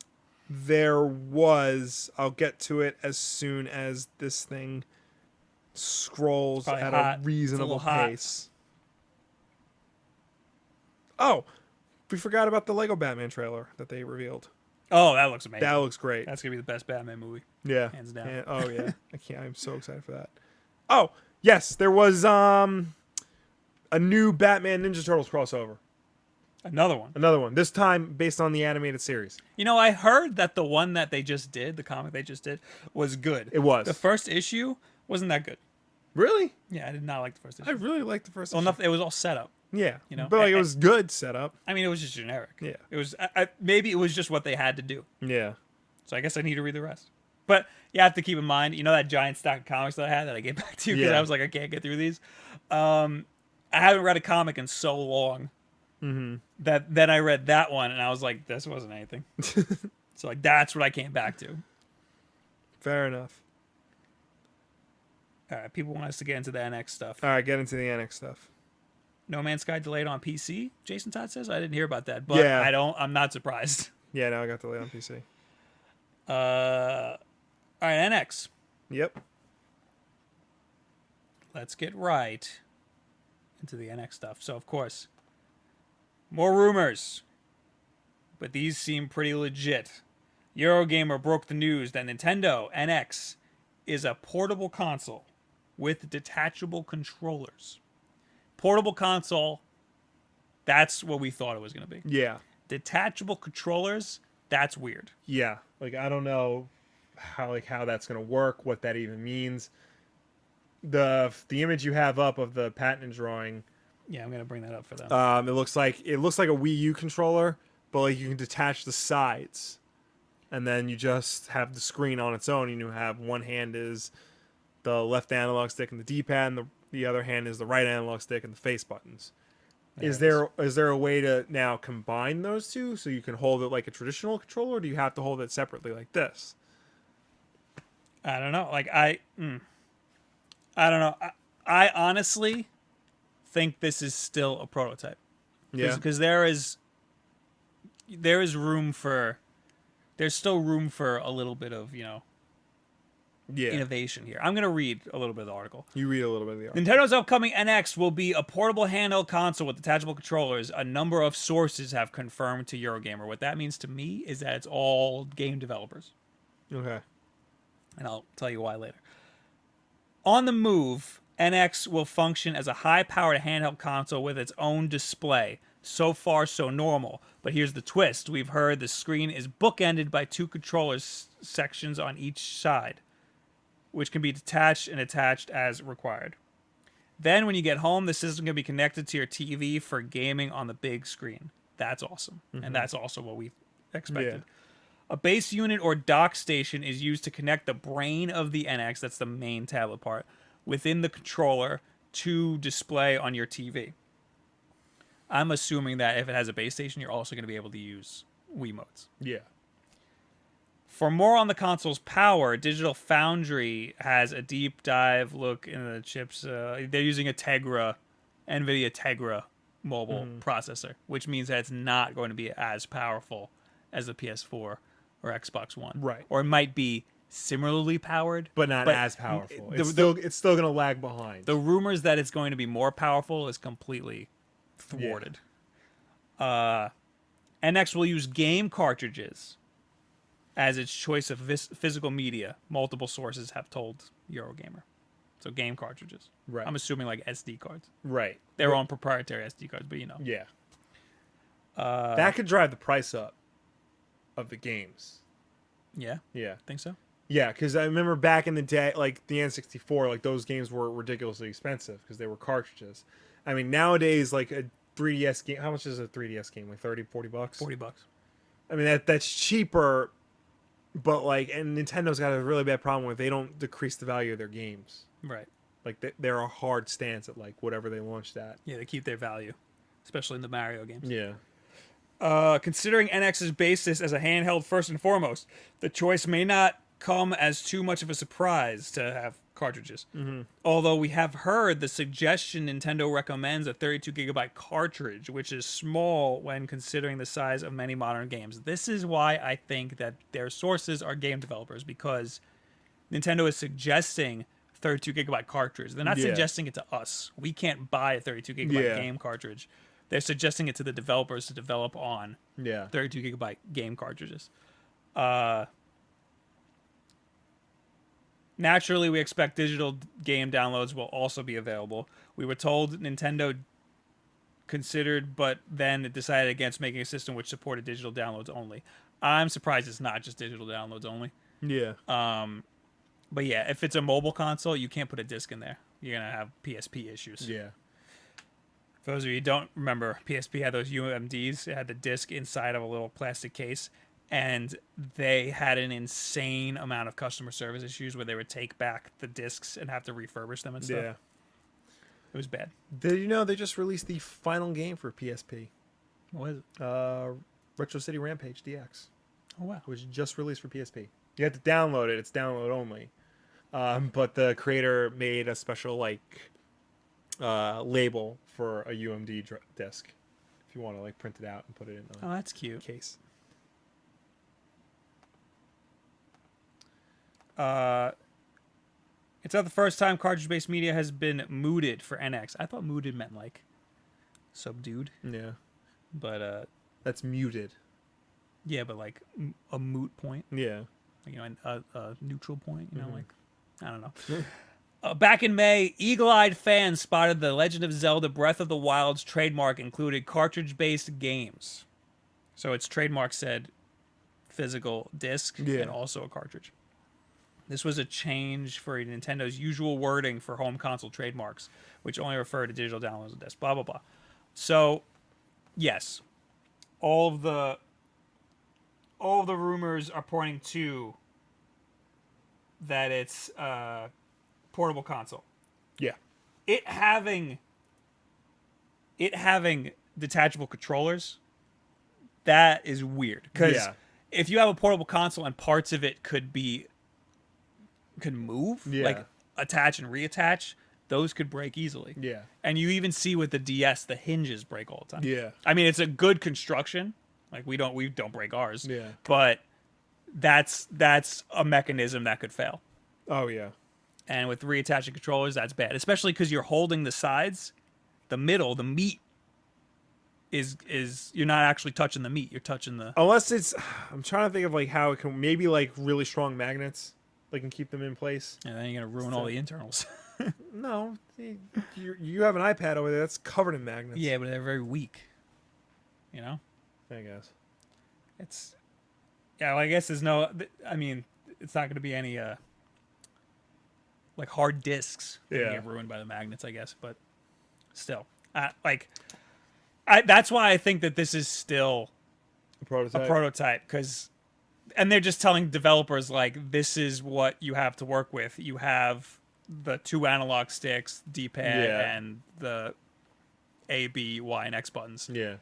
There was. I'll get to it as soon as this thing scrolls Probably at hot. a reasonable It's a little hot. pace. Oh, we forgot about the Lego Batman trailer that they revealed. Oh, that looks amazing. That looks great. That's gonna be the best Batman movie. Yeah. hands down. And- oh yeah. I can't. I'm so excited for that. Oh yes, there was a new Batman Ninja Turtles crossover. Another one. Another one. This time based on the animated series. I heard that the one that they just did, the comic they just did, was good. It was. The first issue wasn't that good. Really? Yeah, I did not like the first issue. I really liked the first. Well, issue. nothing. It was all set up. Yeah. know, But like it and- was good setup. I mean, it was just generic. Yeah. It was. Maybe it was just what they had to do. Yeah. So I guess I need to read the rest. But you have to keep in mind, that giant stack of comics that I had that I gave back to you because Yeah. I was like, I can't get through these. I haven't read a comic in so long that then I read that one and I was like, this wasn't anything. So like that's what I came back to. Fair enough. All right, people want us to get into the NX stuff. All right, get into the annex stuff. No Man's Sky delayed on PC. Jason Todd says I didn't hear about that, but Yeah. I'm not surprised. Yeah, now I got delayed on PC. All right, NX. Yep. Let's get right into the NX stuff. So, of course, more rumors, but these seem pretty legit. Eurogamer broke the news that Nintendo NX is a portable console with detachable controllers. Portable console, that's what we thought it was going to be. Yeah. Detachable controllers, That's weird. Yeah, like I don't know how that's gonna work, what that even means. The image you have up of the patent drawing, Yeah, I'm gonna bring that up for them. it looks like a Wii U controller, but like you can detach the sides, and then you just have the screen on its own. And you have one hand is the left analog stick and the D-pad, and the other hand is the right analog stick and the face buttons. Is there a way to now combine those two so you can hold it like a traditional controller, or do you have to hold it separately like this? I don't know. Like I don't know. I honestly think this is still a prototype. Yeah. Because there's still room for a little bit of, Yeah. innovation here. I'm going to read a little bit of the article. You read a little bit of the article. Nintendo's upcoming NX will be a portable handheld console with detachable controllers. A number of sources have confirmed to Eurogamer. What that means to me is that it's all game developers. Okay. And I'll tell you why later. On the move, NX will function as a high-powered handheld console with its own display. So far, so normal. But here's the twist. We've heard the screen is bookended by two controller sections on each side, which can be detached and attached as required. Then when you get home, the system can be connected to your TV for gaming on the big screen. That's awesome. And that's also what we expected. Yeah. A base unit or dock station is used to connect the brain of the NX, that's the main tablet part, within the controller to display on your TV. I'm assuming that if it has a base station, you're also going to be able to use Wiimotes. Yeah. For more on the console's power, Digital Foundry has a deep dive look into the chips. They're using a NVIDIA Tegra mobile processor, which means that it's not going to be as powerful as the PS4 or Xbox One. Right. Or it might be similarly powered, But not as powerful. It's still going to lag behind. The rumors that it's going to be more powerful is completely thwarted. Yeah. NX will use game cartridges as its choice of physical media. Multiple sources have told Eurogamer. So game cartridges. Right. I'm assuming like SD cards. Right. Their own proprietary SD cards, but Yeah. That could drive the price up of the games. Yeah. Yeah. Think so? Yeah, because I remember back in the day, like the N64, like those games were ridiculously expensive because they were cartridges. I mean, nowadays, like a 3DS game, how much is a 3DS game? Like 30, 40 bucks? $40. I mean, that's cheaper, but like, and Nintendo's got a really bad problem where they don't decrease the value of their games. Right. Like, they're a hard stance at like whatever they launched at. Yeah, they keep their value, especially in the Mario games. Yeah. Considering NX's basis as a handheld first and foremost, the choice may not come as too much of a surprise to have cartridges. Although we have heard the suggestion Nintendo recommends a 32GB cartridge, which is small when considering the size of many modern games. This is why I think that their sources are game developers, because Nintendo is suggesting 32GB cartridge. They're not suggesting it to us. We can't buy a 32GB game cartridge. They're suggesting it to the developers to develop on 32GB game cartridges. Naturally, we expect digital game downloads will also be available. We were told Nintendo considered, but then it decided against making a system which supported digital downloads only. I'm surprised it's not just digital downloads only. Yeah. But yeah, if it's a mobile console, you can't put a disc in there. You're going to have PSP issues. Yeah. For those of you who don't remember, PSP had those UMDs. It had the disc inside of a little plastic case. And they had an insane amount of customer service issues where they would take back the discs and have to refurbish them and stuff. Yeah. It was bad. Did you know they just released the final game for PSP? What is it? Retro City Rampage DX. Oh, wow. Which just released for PSP. You have to download it. It's download only. But the creator made a special label for a UMD disc. If you want to print it out and put it in that's cute. case. It's not the first time cartridge-based media has been mooted for NX. I thought mooted meant subdued. Yeah. But that's muted. Yeah, but a moot point. Yeah. A neutral point. I don't know. Back in May, eagle-eyed fans spotted the Legend of Zelda Breath of the Wild's trademark included cartridge-based games. So its trademark said physical disc Yeah. and also a cartridge. This was a change for Nintendo's usual wording for home console trademarks, which only refer to digital downloads and discs, blah, blah, blah. So, yes, all of the rumors are pointing to that it's a portable console. Yeah. It having detachable controllers, that is weird. Because if you have a portable console and parts of it could move, like attach and reattach, those could break easily. Yeah. And you even see with the DS, the hinges break all the time. Yeah. I mean, it's a good construction. Like we don't break ours. Yeah. But that's a mechanism that could fail. Oh yeah. And with reattaching controllers, that's bad, especially because you're holding the sides, the middle, the meat is you're not actually touching the meat. You're touching the. Unless it's, I'm trying to think of like how it can maybe like really strong magnets, like can keep them in place. And then you're gonna ruin all the internals. No, you have an iPad over there that's covered in magnets. Yeah, but they're very weak. You know. I guess. It's. Yeah, well, I guess there's no. I mean, it's not gonna be any like hard discs that get ruined by the magnets, I guess. But still, that's why I think that this is still A prototype, because, and they're just telling developers like, this is what you have to work with. You have the 2 analog sticks, D-pad, and the A, B, Y, and X buttons. Yeah.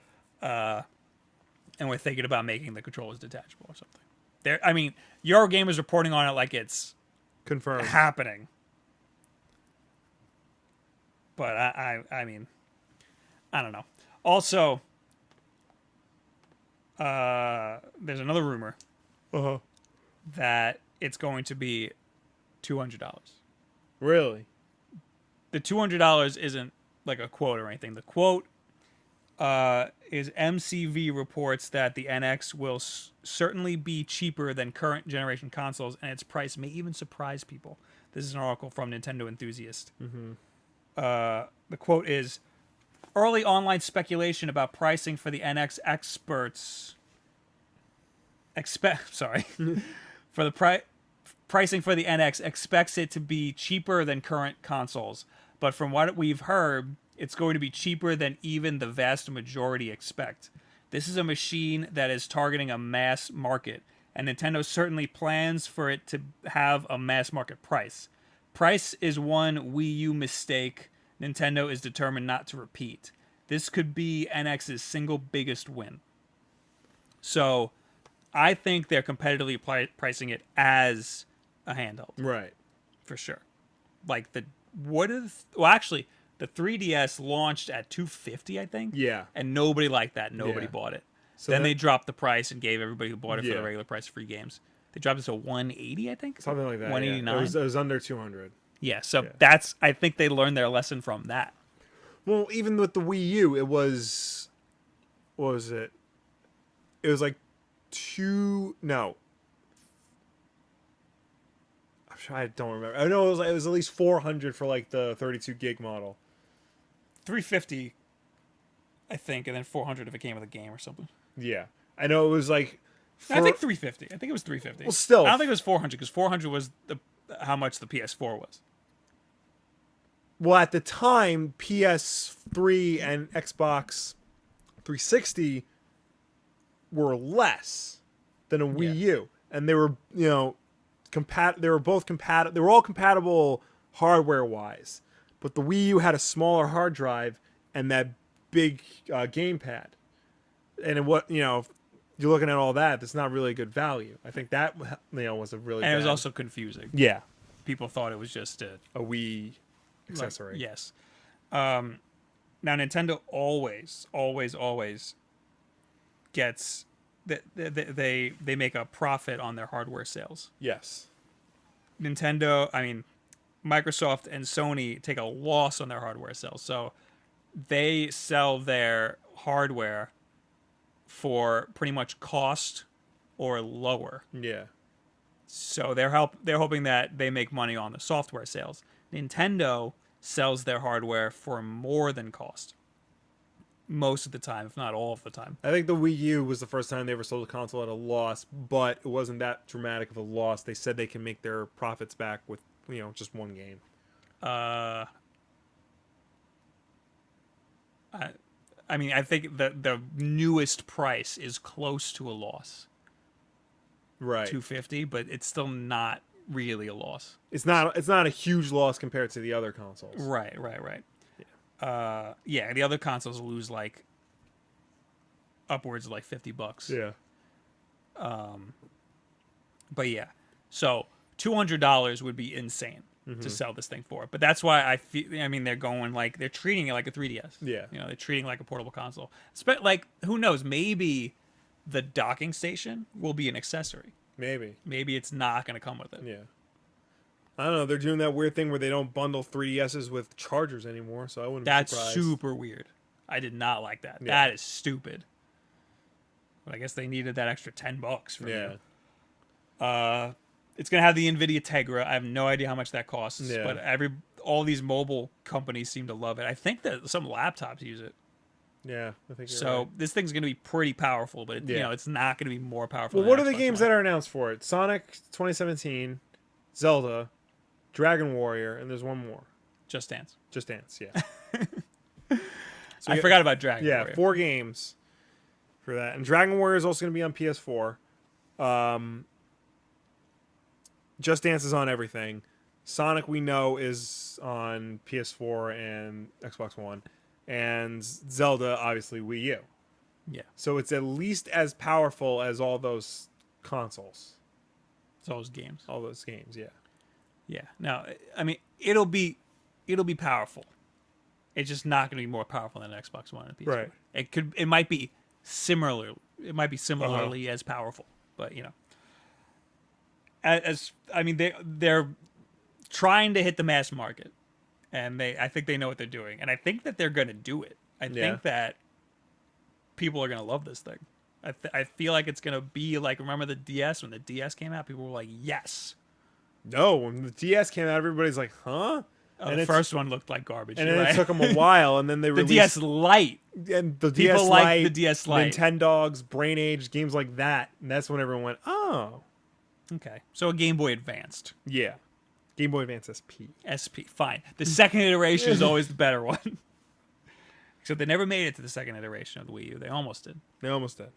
And we're thinking about making the controllers detachable or something. I mean, Eurogamer's reporting on it like it's Confirmed. happening. But I mean, I don't know. Also, there's another rumor that it's going to be $200. Really? The $200 isn't like a quote or anything. The quote is MCV reports that the NX will certainly be cheaper than current generation consoles, and its price may even surprise people. This is an article from Nintendo Enthusiast. The quote is, early online speculation about pricing for the NX experts for the pricing for the NX expects it to be cheaper than current consoles, but from what we've heard, it's going to be cheaper than even the vast majority expect. This is a machine that is targeting a mass market, and Nintendo certainly plans for it to have a mass market price. Price is one Wii U mistake Nintendo is determined not to repeat. This could be NX's single biggest win. So, I think they're competitively pricing it as a handheld. Right. For sure. Like actually, the 3DS launched at $250, I think. Yeah. And nobody liked that. Nobody bought it. So then they dropped the price and gave everybody who bought it for the regular price free games. They dropped it to $180, I think. Something like that. 189. Yeah. It was under 200. Yeah. So I think they learned their lesson from that. Well, even with the Wii U, it was, what was it? It was like I don't remember. I know it was at least 400 for like the 32 gig model. 350, I think, and then 400 if it came with a game or something. Yeah, I know it was like. I think 350. I think it was 350. Well, still, I don't think it was 400 because 400 was how much the PS4 was. Well, at the time, PS3 and Xbox 360 were less than a Wii U, and they were, they were both compatible. They were all compatible hardware-wise, but the Wii U had a smaller hard drive and that big gamepad. And if you're looking at all that, that's not really a good value. I think that was a really. And it was also confusing. Yeah, people thought it was just a Wii accessory. Like, yes. Now Nintendo always gets they make a profit on their hardware sales. Yes. Microsoft and Sony take a loss on their hardware sales. So they sell their hardware for pretty much cost or lower. Yeah. So they're hoping that they make money on the software sales. Nintendo sells their hardware for more than cost. most of the time, if not all of the time. I think the Wii U was the first time they ever sold a console at a loss, but it wasn't that dramatic of a loss. They said they can make their profits back with, just one game. I mean, I think the newest price is close to a loss, Right. 250, but it's still not really a loss. It's not a huge loss compared to the other consoles. Right. Yeah, the other consoles lose like upwards of like $50. Yeah. But yeah, so $200 would be insane to sell this thing for. But that's why I feel. I mean, they're treating it like a 3DS. Yeah. They're treating it like a portable console. Like, who knows? Maybe the docking station will be an accessory. Maybe it's not going to come with it. Yeah. I don't know. They're doing that weird thing where they don't bundle 3DSs with chargers anymore, so I wouldn't be surprised. That's super weird. I did not like that. Yeah. That is stupid. But I guess they needed that extra $10 for you. It's gonna have the NVIDIA Tegra. I have no idea how much that costs, but all these mobile companies seem to love it. I think that some laptops use it. Yeah, I think so. Right. This thing's gonna be pretty powerful, but it's not gonna be more powerful. Well, what are the games that are announced for it? Sonic 2017, Zelda, Dragon Warrior, and there's one more. Just Dance. Just Dance, yeah. So I forgot about Dragon Warrior. Yeah, 4 games for that. And Dragon Warrior is also going to be on PS4. Just Dance is on everything. Sonic, we know, is on PS4 and Xbox One. And Zelda, obviously, Wii U. Yeah. So it's at least as powerful as all those consoles. Those games. All those games, yeah. Yeah. Now, I mean, it'll be powerful. It's just not going to be more powerful than an Xbox One and PS4. Right. It might be similar. It might be similarly as powerful, but I mean, they're trying to hit the mass market, and I think they know what they're doing, and I think that they're going to do it. I think that people are going to love this thing. I feel like it's going to be like, remember the DS? When the DS came out, people were like, yes. No, when the DS came out, everybody's like, huh? And the first one looked like garbage. And then it took them a while, and then they released... The DS Lite. And the People DS like Lite, the DS Lite. Nintendogs, Brain Age, games like that. And that's when everyone went, oh. Okay. So a Game Boy Advanced. Yeah. Game Boy Advance SP. SP, fine. The second iteration is always the better one. Except they never made it to the second iteration of the Wii U. They almost did. They almost did. All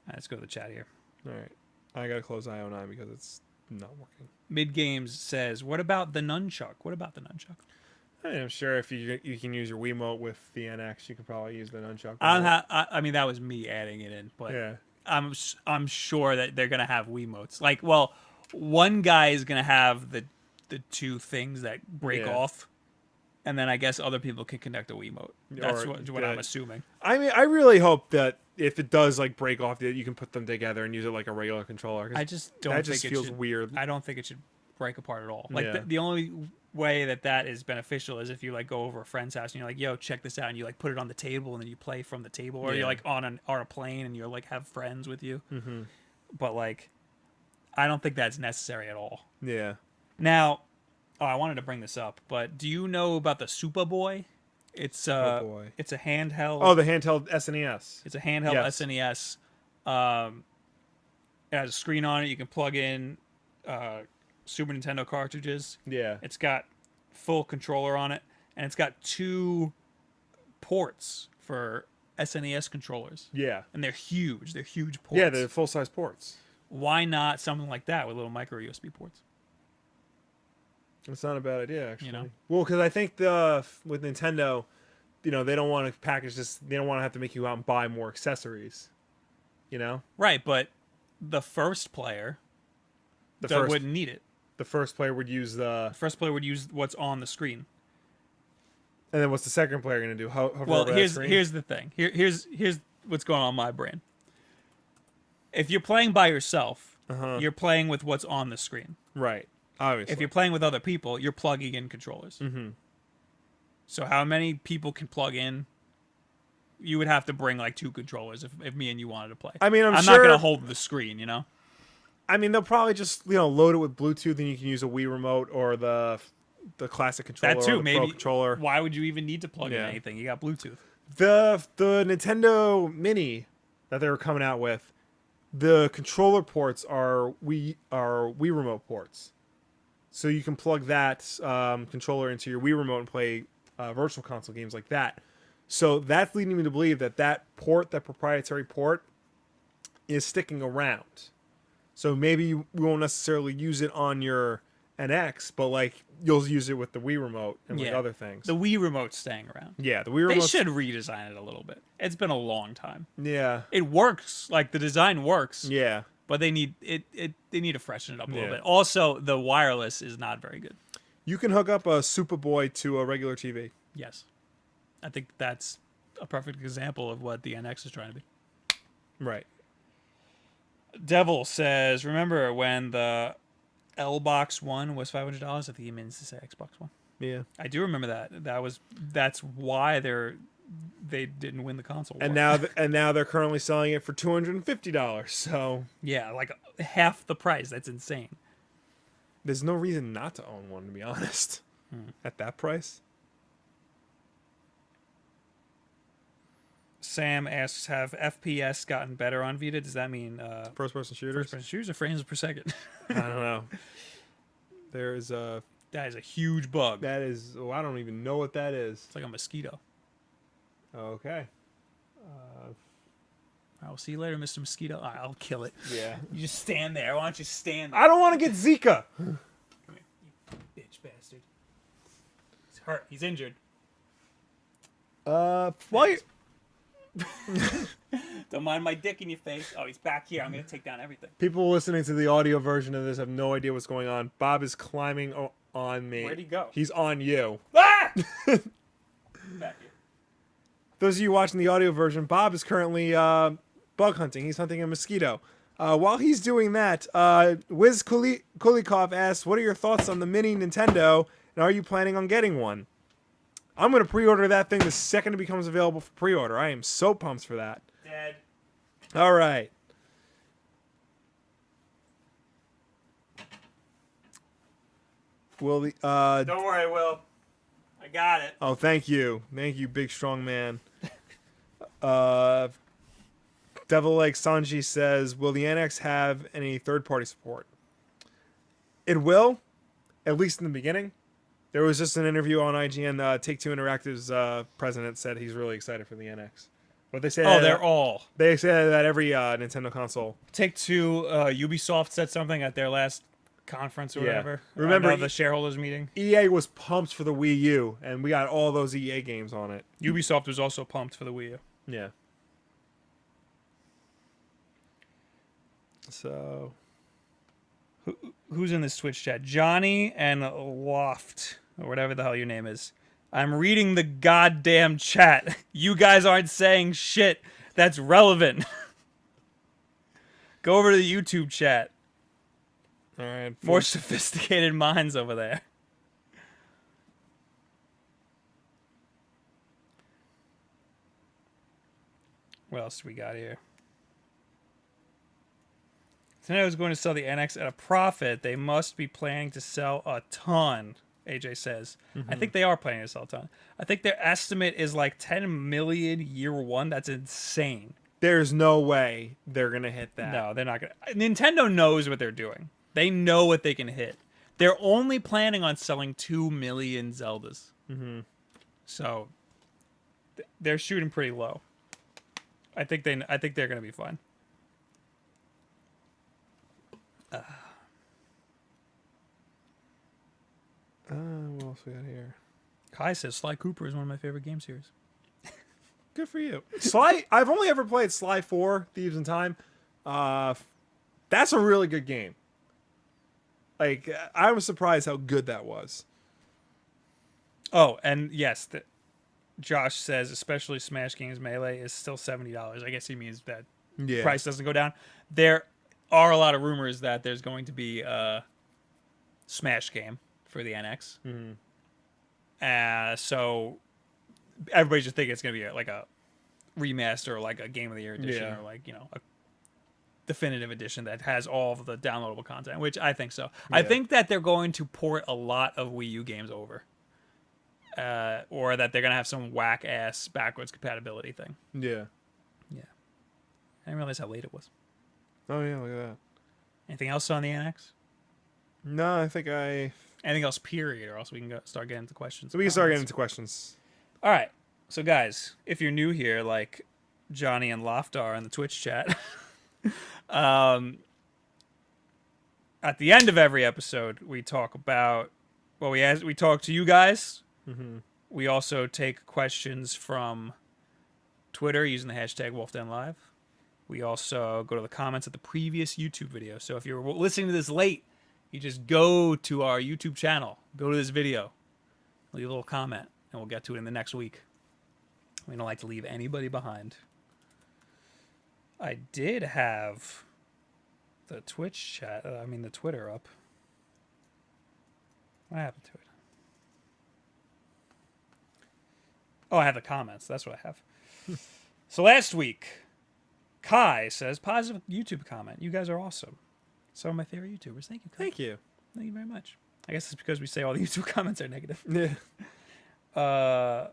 right, let's go to the chat here. All right. I got to close IO9 because it's not working. Mid Games says, what about the nunchuck? What about the nunchuck? I'm sure if you can use your Wiimote with the NX, you could probably use the nunchuck. I mean, that was me adding it in, but yeah. I'm sure that they're gonna have Wiimotes. Like, well, one guy is gonna have the two things that break off, and then I guess other people can connect a Wiimote. That's what I'm assuming. I mean, I really hope that if it does like break off, that you can put them together and use it like a regular controller. I just don't. That think just feels weird. I don't think it should break apart at all. Like the only way that is beneficial is if you like go over a friend's house and you're like, yo, check this out, and you like put it on the table and then you play from the table, or you're like on a plane and you're like have friends with you. Mm-hmm. But like, I don't think that's necessary at all. Yeah. Now, I wanted to bring this up, but do you know about the Superboy? It's it's a handheld. Oh, the handheld SNES. It's a handheld SNES. It has a screen on it. You can plug in Super Nintendo cartridges. Yeah. It's got full controller on it, and it's got 2 ports for SNES controllers. Yeah. And they're huge. They're huge ports. Yeah, they're full-size ports. Why not something like that with little micro USB ports? It's not a bad idea, actually. You know? Well, because I think with Nintendo, they don't want to package this. They don't want to have to make you out and buy more accessories. You know? Right, but the first player wouldn't need it. The first player would use The first player would use what's on the screen. And then what's the second player going to do? Hover Well, over that screen? here's the thing. Here's what's going on in my brain. If you're playing by yourself, you're playing with what's on the screen. Right. Obviously. If you're playing with other people, you're plugging in controllers. Mm-hmm. So how many people can plug in? You would have to bring like 2 controllers if me and you wanted to play. I mean, I'm not sure... going to hold the screen, you know? I mean, they'll probably just, load it with Bluetooth and you can use a Wii remote or the the classic controller, That too, or the maybe. Pro controller. Why would you even need to plug in Yeah. anything? You got Bluetooth. The Nintendo Mini that they were coming out with, the controller ports are Wii Remote ports, so you can plug that controller into your Wii Remote and play Virtual Console games like that. So that's leading me to believe that that proprietary port, is sticking around. So maybe you won't necessarily use it on your NX, but like you'll use it with the Wii Remote and like other things. The Wii Remote's staying around. Yeah, the Wii Remote. They should redesign it a little bit. It's been a long time. Yeah. It works. Like the design works. Yeah. But they need it. They need to freshen it up a little Yeah. bit. Also, the wireless is not very good. You can hook up a Superboy to a regular TV. Yes, I think that's a perfect example of what the NX is trying to be. Right. Devil says, "Remember when the L Box One was $500?" I think he means to say Xbox One. Yeah. I do remember that. That's why they didn't win the console war. And now they're currently selling it for $250. So Yeah, like half the price. That's insane. there's no reason not to own one, to be honest. At that price. Sam asks, "Have FPS gotten better on Vita? Does that mean First-person shooters. first-person shooters or frames per second?" I don't know. There's a That is a huge bug. that is. Oh, I don't even know what that is. It's like a mosquito. Okay. I will see you later, Mr. Mosquito. All right, I'll kill it. Yeah. You just stand there. Why don't you stand there? I don't want to get Zika. Come here, you bitch bastard. He's hurt. He's injured. Flight. Don't mind my dick in your face. Oh, he's back here. I'm going to take down everything. People listening to the audio version of this have no idea what's going on. Bob is climbing on me. Where'd he go? He's on you. Ah! Back here. Those of you watching the audio version, Bob is currently bug hunting. He's hunting a mosquito. While he's doing that, Wiz Kulikov asks, "What are your thoughts on the mini Nintendo, and are you planning on getting one?" I'm going to pre-order that thing the second it becomes available for pre-order. I am so pumped for that. Dead. All right. Will the Don't worry, Will. I got it. Oh, thank you, big strong man. Devil Lake Sanji says, "Will the NX have any third-party support?" It will, at least in the beginning. There was just an interview on IGN. Take-Two Interactive's president said he's really excited for the NX. But they say they say that every Nintendo console. Take-Two, Ubisoft said something at their last conference or whatever. Remember the shareholders meeting? EA was pumped for the Wii U, and we got all those EA games on it. Ubisoft was also pumped for the Wii U. Yeah. So, Who's in this Twitch chat? Johnny and Loft, or whatever the hell your name is. I'm reading the goddamn chat. You guys aren't saying shit that's relevant. Go over to the YouTube chat. all right. More sophisticated minds over there. What else do we got here? Nintendo is going to sell the NX at a profit. They must be planning to sell a ton, AJ says. I think they are planning to sell a ton. I think their estimate is like 10 million year one. That's insane. There's no way they're gonna hit that. No, they're not going to. Nintendo knows what they're doing. They know what they can hit. They're only planning on selling 2 million Zeldas. Mm-hmm. So they're shooting pretty low. I think they're going to be fine. What else we got here? Kai says Sly Cooper is one of my favorite game series. Good for you. Sly. I've only ever played Sly 4: Thieves in Time. That's a really good game. Like, I was surprised how good that was. Oh, and yes, Josh says especially Smash Games Melee is still $70. I guess he means that Yeah. price doesn't go down. There are a lot of rumors that there's going to be a Smash game for the NX. So everybody's just thinking it's going to be like a remaster or like a Game of the Year edition or like, definitive edition that has all of the downloadable content, which I think so. I Yeah. think that they're going to port a lot of Wii U games over. Or that they're going to have some whack-ass backwards compatibility thing. Yeah. Yeah. I didn't realize how late it was. Oh yeah, look at that. Anything else on the NX? No, I think Anything else, period, or else we can start getting into questions. so we can start getting into questions. All right. So, guys, if you're new here, like Johnny and Loft are in the Twitch chat, at the end of every episode, we talk about, well, we talk to you guys. Mm-hmm. We also take questions from Twitter using the hashtag WolfDenLive. We also go to the comments of the previous YouTube video. So if you're listening to this late, you just go to our YouTube channel, go to this video, leave a little comment, and we'll get to it in the next week. We don't like to leave anybody behind. I did have the Twitch chat, the Twitter up. What happened to it? Oh, I have the comments. That's what I have. So last week, Kai says, positive YouTube comment. You guys are awesome. Some of my favorite YouTubers. Thank you, Kai. Thank you. Thank you very much. I guess it's because we say all the YouTube comments are negative. Yeah.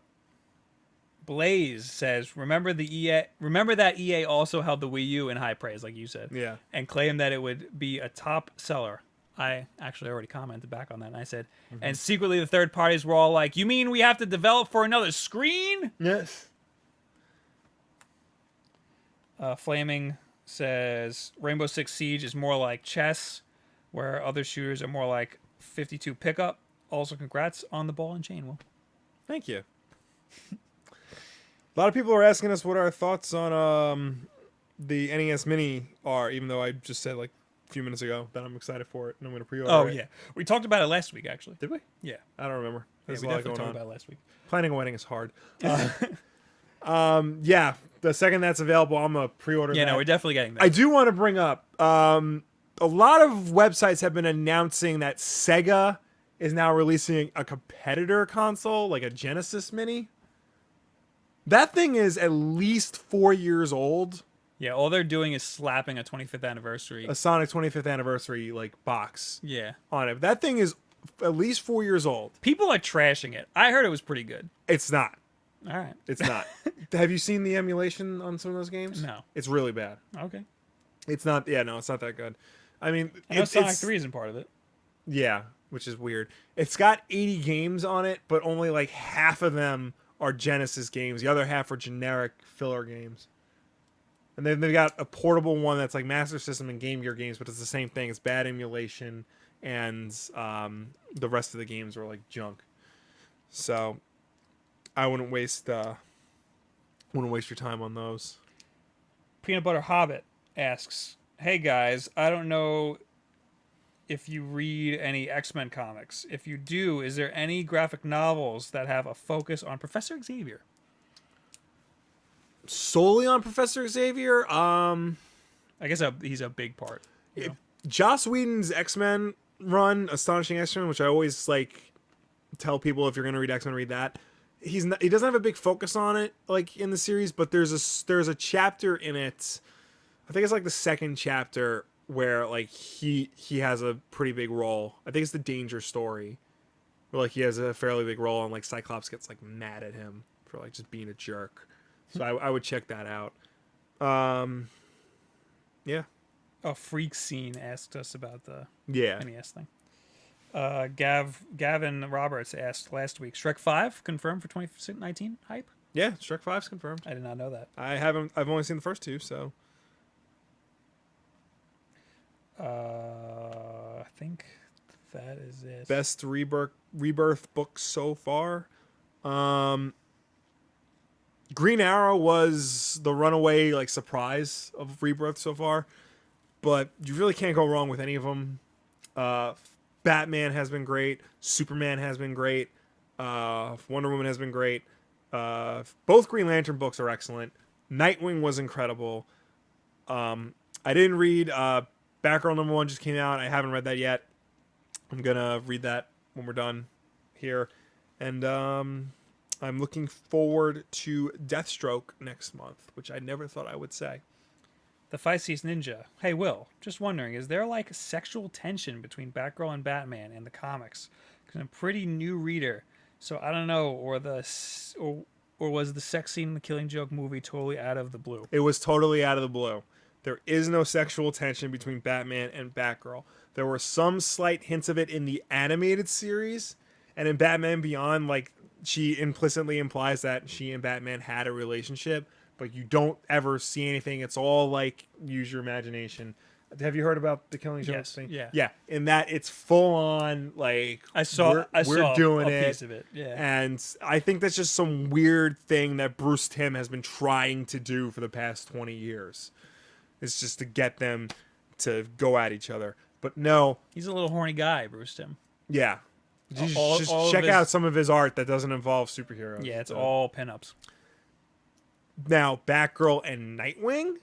Blaze says, remember that EA also held the Wii U in high praise, like you said. Yeah. And claimed that it would be a top seller. I actually already commented back on that, and I said, and secretly the third parties were all like, you mean we have to develop for another screen? Yes. Flaming says, Rainbow Six Siege is more like chess, where other shooters are more like 52 pickup. Also, congrats on the ball and chain, Will. Thank you. A lot of people are asking us what our thoughts on the NES Mini are, even though I just said like a few minutes ago that I'm excited for it and I'm going to pre-order it. Oh, yeah. We talked about it last week, actually. Did we? Yeah. I don't remember. Yeah, There's we a lot definitely going talked on. about it last week. Planning a wedding is hard. Yeah, the second that's available, I'm going to pre-order Yeah, that. no, we're definitely getting that. I do want to bring up, a lot of websites have been announcing that Sega is now releasing a competitor console, like a Genesis Mini. That thing is at least 4 years old. Yeah, all they're doing is slapping a 25th anniversary. A Sonic 25th anniversary like box Yeah. on it. That thing is at least 4 years old. People are trashing it. I heard it was pretty good. It's not. All right. It's not. Have you seen the emulation on some of those games? No. It's really bad. Okay. It's not. Yeah, no, it's not that good. I mean, I know Sonic it's 3 isn't part of it. Yeah, which is weird. It's got 80 games on it, but only like half of them are Genesis games. The other half are generic filler games. And then they've got a portable one that's like Master System and Game Gear games, but it's the same thing. It's bad emulation, and the rest of the games are like junk. So I wouldn't waste your time on those. Peanut Butter Hobbit asks, hey guys, I don't know if you read any X-Men comics. If you do, is there any graphic novels that have a focus on Professor Xavier? Solely on Professor Xavier? I guess he's a big part. You know? Joss Whedon's X-Men run, Astonishing X-Men, which I always like tell people if you're going to read X-Men, read that. He doesn't have a big focus on it like in the series, but there's a chapter in it. I think it's like the second chapter where like he has a pretty big role. I think it's the Danger story, where like he has a fairly big role, and like Cyclops gets like mad at him for like just being a jerk. So I would check that out. Yeah. Oh, Freak Scene asked us about the Yeah. NES thing. Gavin Roberts asked last week, Shrek 5 confirmed for 2019 hype? Yeah, Shrek 5's confirmed. I did not know that. I've only seen the first two, so. I think that is it. Best rebirth book so far. Green Arrow was the runaway like surprise of Rebirth so far, but you really can't go wrong with any of them. Batman has been great. Superman has been great. Wonder Woman has been great. Both Green Lantern books are excellent. Nightwing was incredible. I didn't read Batgirl #1 just came out. I haven't read that yet. I'm gonna read that when we're done here, and I'm looking forward to Deathstroke next month, which I never thought I would say. The Feisties Ninja. Hey, Will, just wondering, is there like sexual tension between Batgirl and Batman in the comics? Because I'm a pretty new reader, so I don't know. Or was the sex scene in the Killing Joke movie totally out of the blue? It was totally out of the blue. There is no sexual tension between Batman and Batgirl. There were some slight hints of it in the animated series, and in Batman Beyond, like, she implicitly implies that she and Batman had a relationship, but you don't ever see anything. It's all like, use your imagination. Have you heard about the Killing Joke thing? Yeah. In that, it's full on, like, I saw doing a it. piece of it. Yeah. And I think that's just some weird thing that Bruce Timm has been trying to do for the past 20 years. It's just to get them to go at each other. But no. He's a little horny guy, Bruce Timm. Yeah. Just check out some of his art that doesn't involve superheroes. Yeah, it's all pinups. Now, Batgirl and Nightwing?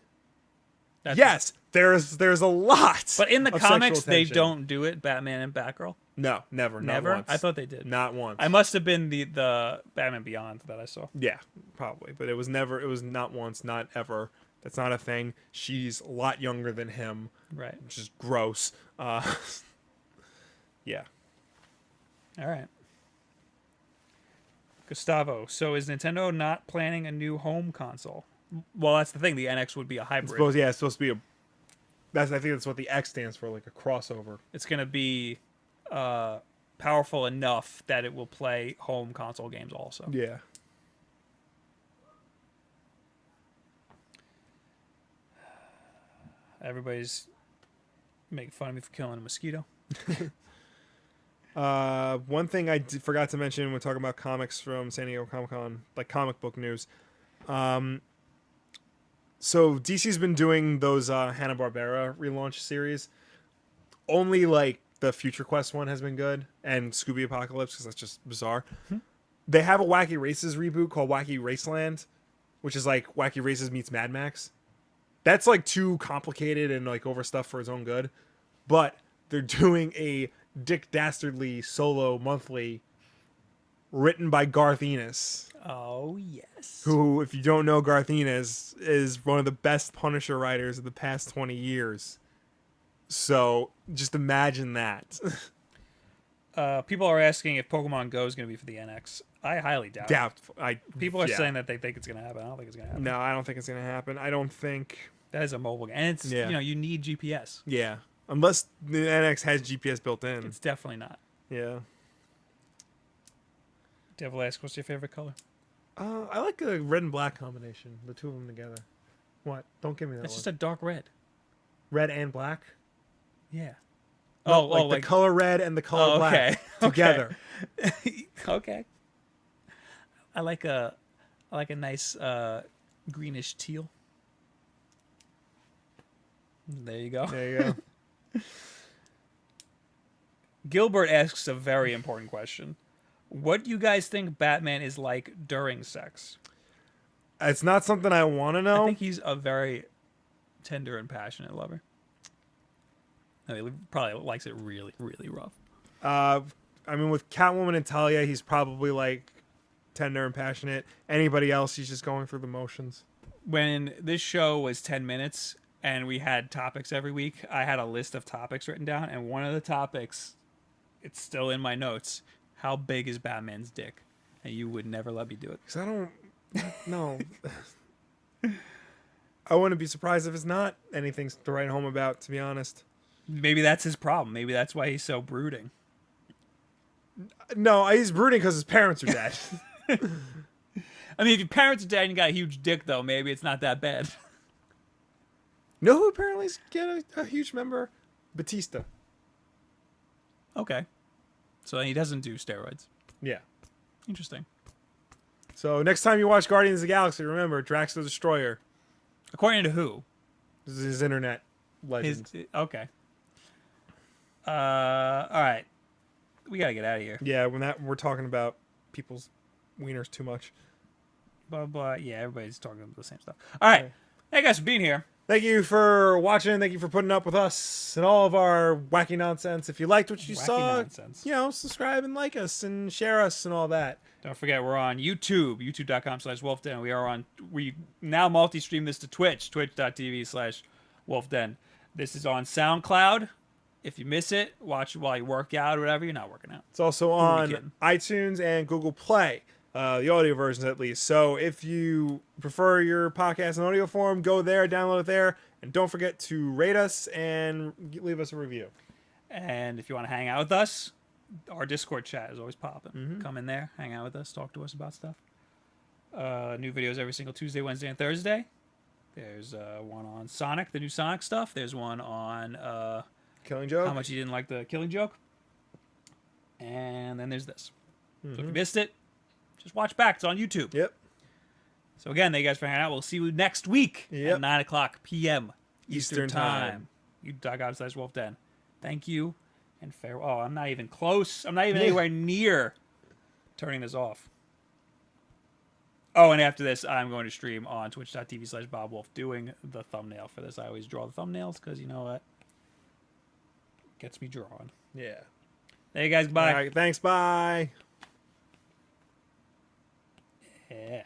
Yes, there's a lot. But in the of comics, sexual they tension. don't do it, Batman and Batgirl? No, never. Never? Not once. I thought they did. Not once. I must have been the Batman Beyond that I saw. Yeah, probably. But it was not once, not ever. That's not a thing. She's a lot younger than him. Right. Which is gross. Yeah. All right. Gustavo, so is Nintendo not planning a new home console? Well, that's the thing. The NX would be a hybrid. It's supposed to be I think that's what the X stands for, like a crossover. It's going to be powerful enough that it will play home console games also. Yeah. Everybody's making fun of me for killing a mosquito. One thing I forgot to mention when talking about comics from San Diego Comic-Con, like comic book news. So DC's been doing those Hanna-Barbera relaunch series. Only like the Future Quest one has been good, and Scooby Apocalypse, because that's just bizarre. They have a Wacky Races reboot called Wacky Raceland, which is like Wacky Races meets Mad Max. That's like too complicated and like over stuff for its own good. But they're doing a Dick Dastardly solo monthly written by Garth Ennis. Oh, yes. Who, if you don't know Garth Ennis, is one of the best Punisher writers of the past 20 years. So just imagine that. People are asking if Pokemon Go is going to be for the NX. I highly doubt it. People are saying that they think it's going to happen. I don't think it's going to happen. No, I don't think it's going to happen. I don't think... That is a mobile game. And it's, you need GPS. Yeah. Unless the NX has GPS built in. It's definitely not. Yeah. Devil asks, what's your favorite color? I like the red and black combination. The two of them together. What? Don't give me that It's one. just a dark red. Red and black? Yeah. No, like the color red and the color black together. Okay. I like a nice greenish teal. There you go. There you go. Gilbert asks a very important question. What do you guys think Batman is like during sex? It's not something I want to know. I think he's a very tender and passionate lover. I mean, he probably likes it really, really rough. I mean, with Catwoman and Talia, he's probably like tender and passionate. Anybody else, he's just going through the motions. When this show was 10 minutes and we had topics every week, I had a list of topics written down, and one of the topics, it's still in my notes, how big is Batman's dick? And you would never let me do it. Because I don't know. I wouldn't be surprised if it's not anything to write home about, to be honest. Maybe that's his problem. Maybe that's why he's so brooding. No, he's brooding because his parents are dead. I mean, if your parents are dead and you got a huge dick, though, maybe it's not that bad. Know who apparently is a huge member? Batista. Okay. So he doesn't do steroids. Yeah. Interesting. So next time you watch Guardians of the Galaxy, remember, Drax the Destroyer. According to who? This is his internet legend. Okay. All right. We got to get out of here. Yeah, we're talking about people's wieners too much. Blah, blah. Yeah, everybody's talking about the same stuff. All right. Hey, guys, for being here. Thank you for watching. Thank you for putting up with us and all of our wacky nonsense. If you liked what you saw, nonsense. Subscribe and like us and share us and all that. Don't forget, we're on YouTube, youtube.com/WolfDen. We now multi-stream this to Twitch, twitch.tv/WolfDen. Wolf Den. This is on SoundCloud. If you miss it, watch it while you work out or whatever. You're not working out. It's also are you on kidding? iTunes and Google Play, the audio versions at least. So if you prefer your podcast in audio form, go there, download it there, and don't forget to rate us and leave us a review. And if you want to hang out with us, our Discord chat is always popping. Come in there, hang out with us, talk to us about stuff. New videos every single Tuesday, Wednesday, and Thursday. There's one on Sonic, the new Sonic stuff. There's one on Killing Joke. how much you didn't like the Killing Joke. And then there's this. So if you missed it, just watch back. It's on YouTube. Yep. So again, thank you guys for hanging out. We'll see you next week at 9 o'clock p.m. Eastern Time. YouTube.com/Wolf Den. Thank you and farewell. Oh, I'm not even close. I'm not even anywhere near turning this off. Oh, and after this, I'm going to stream on twitch.tv/BobWolf doing the thumbnail for this. I always draw the thumbnails because you know what? Gets me drawn. Yeah. Hey guys, bye. All right, thanks. Bye. Yeah.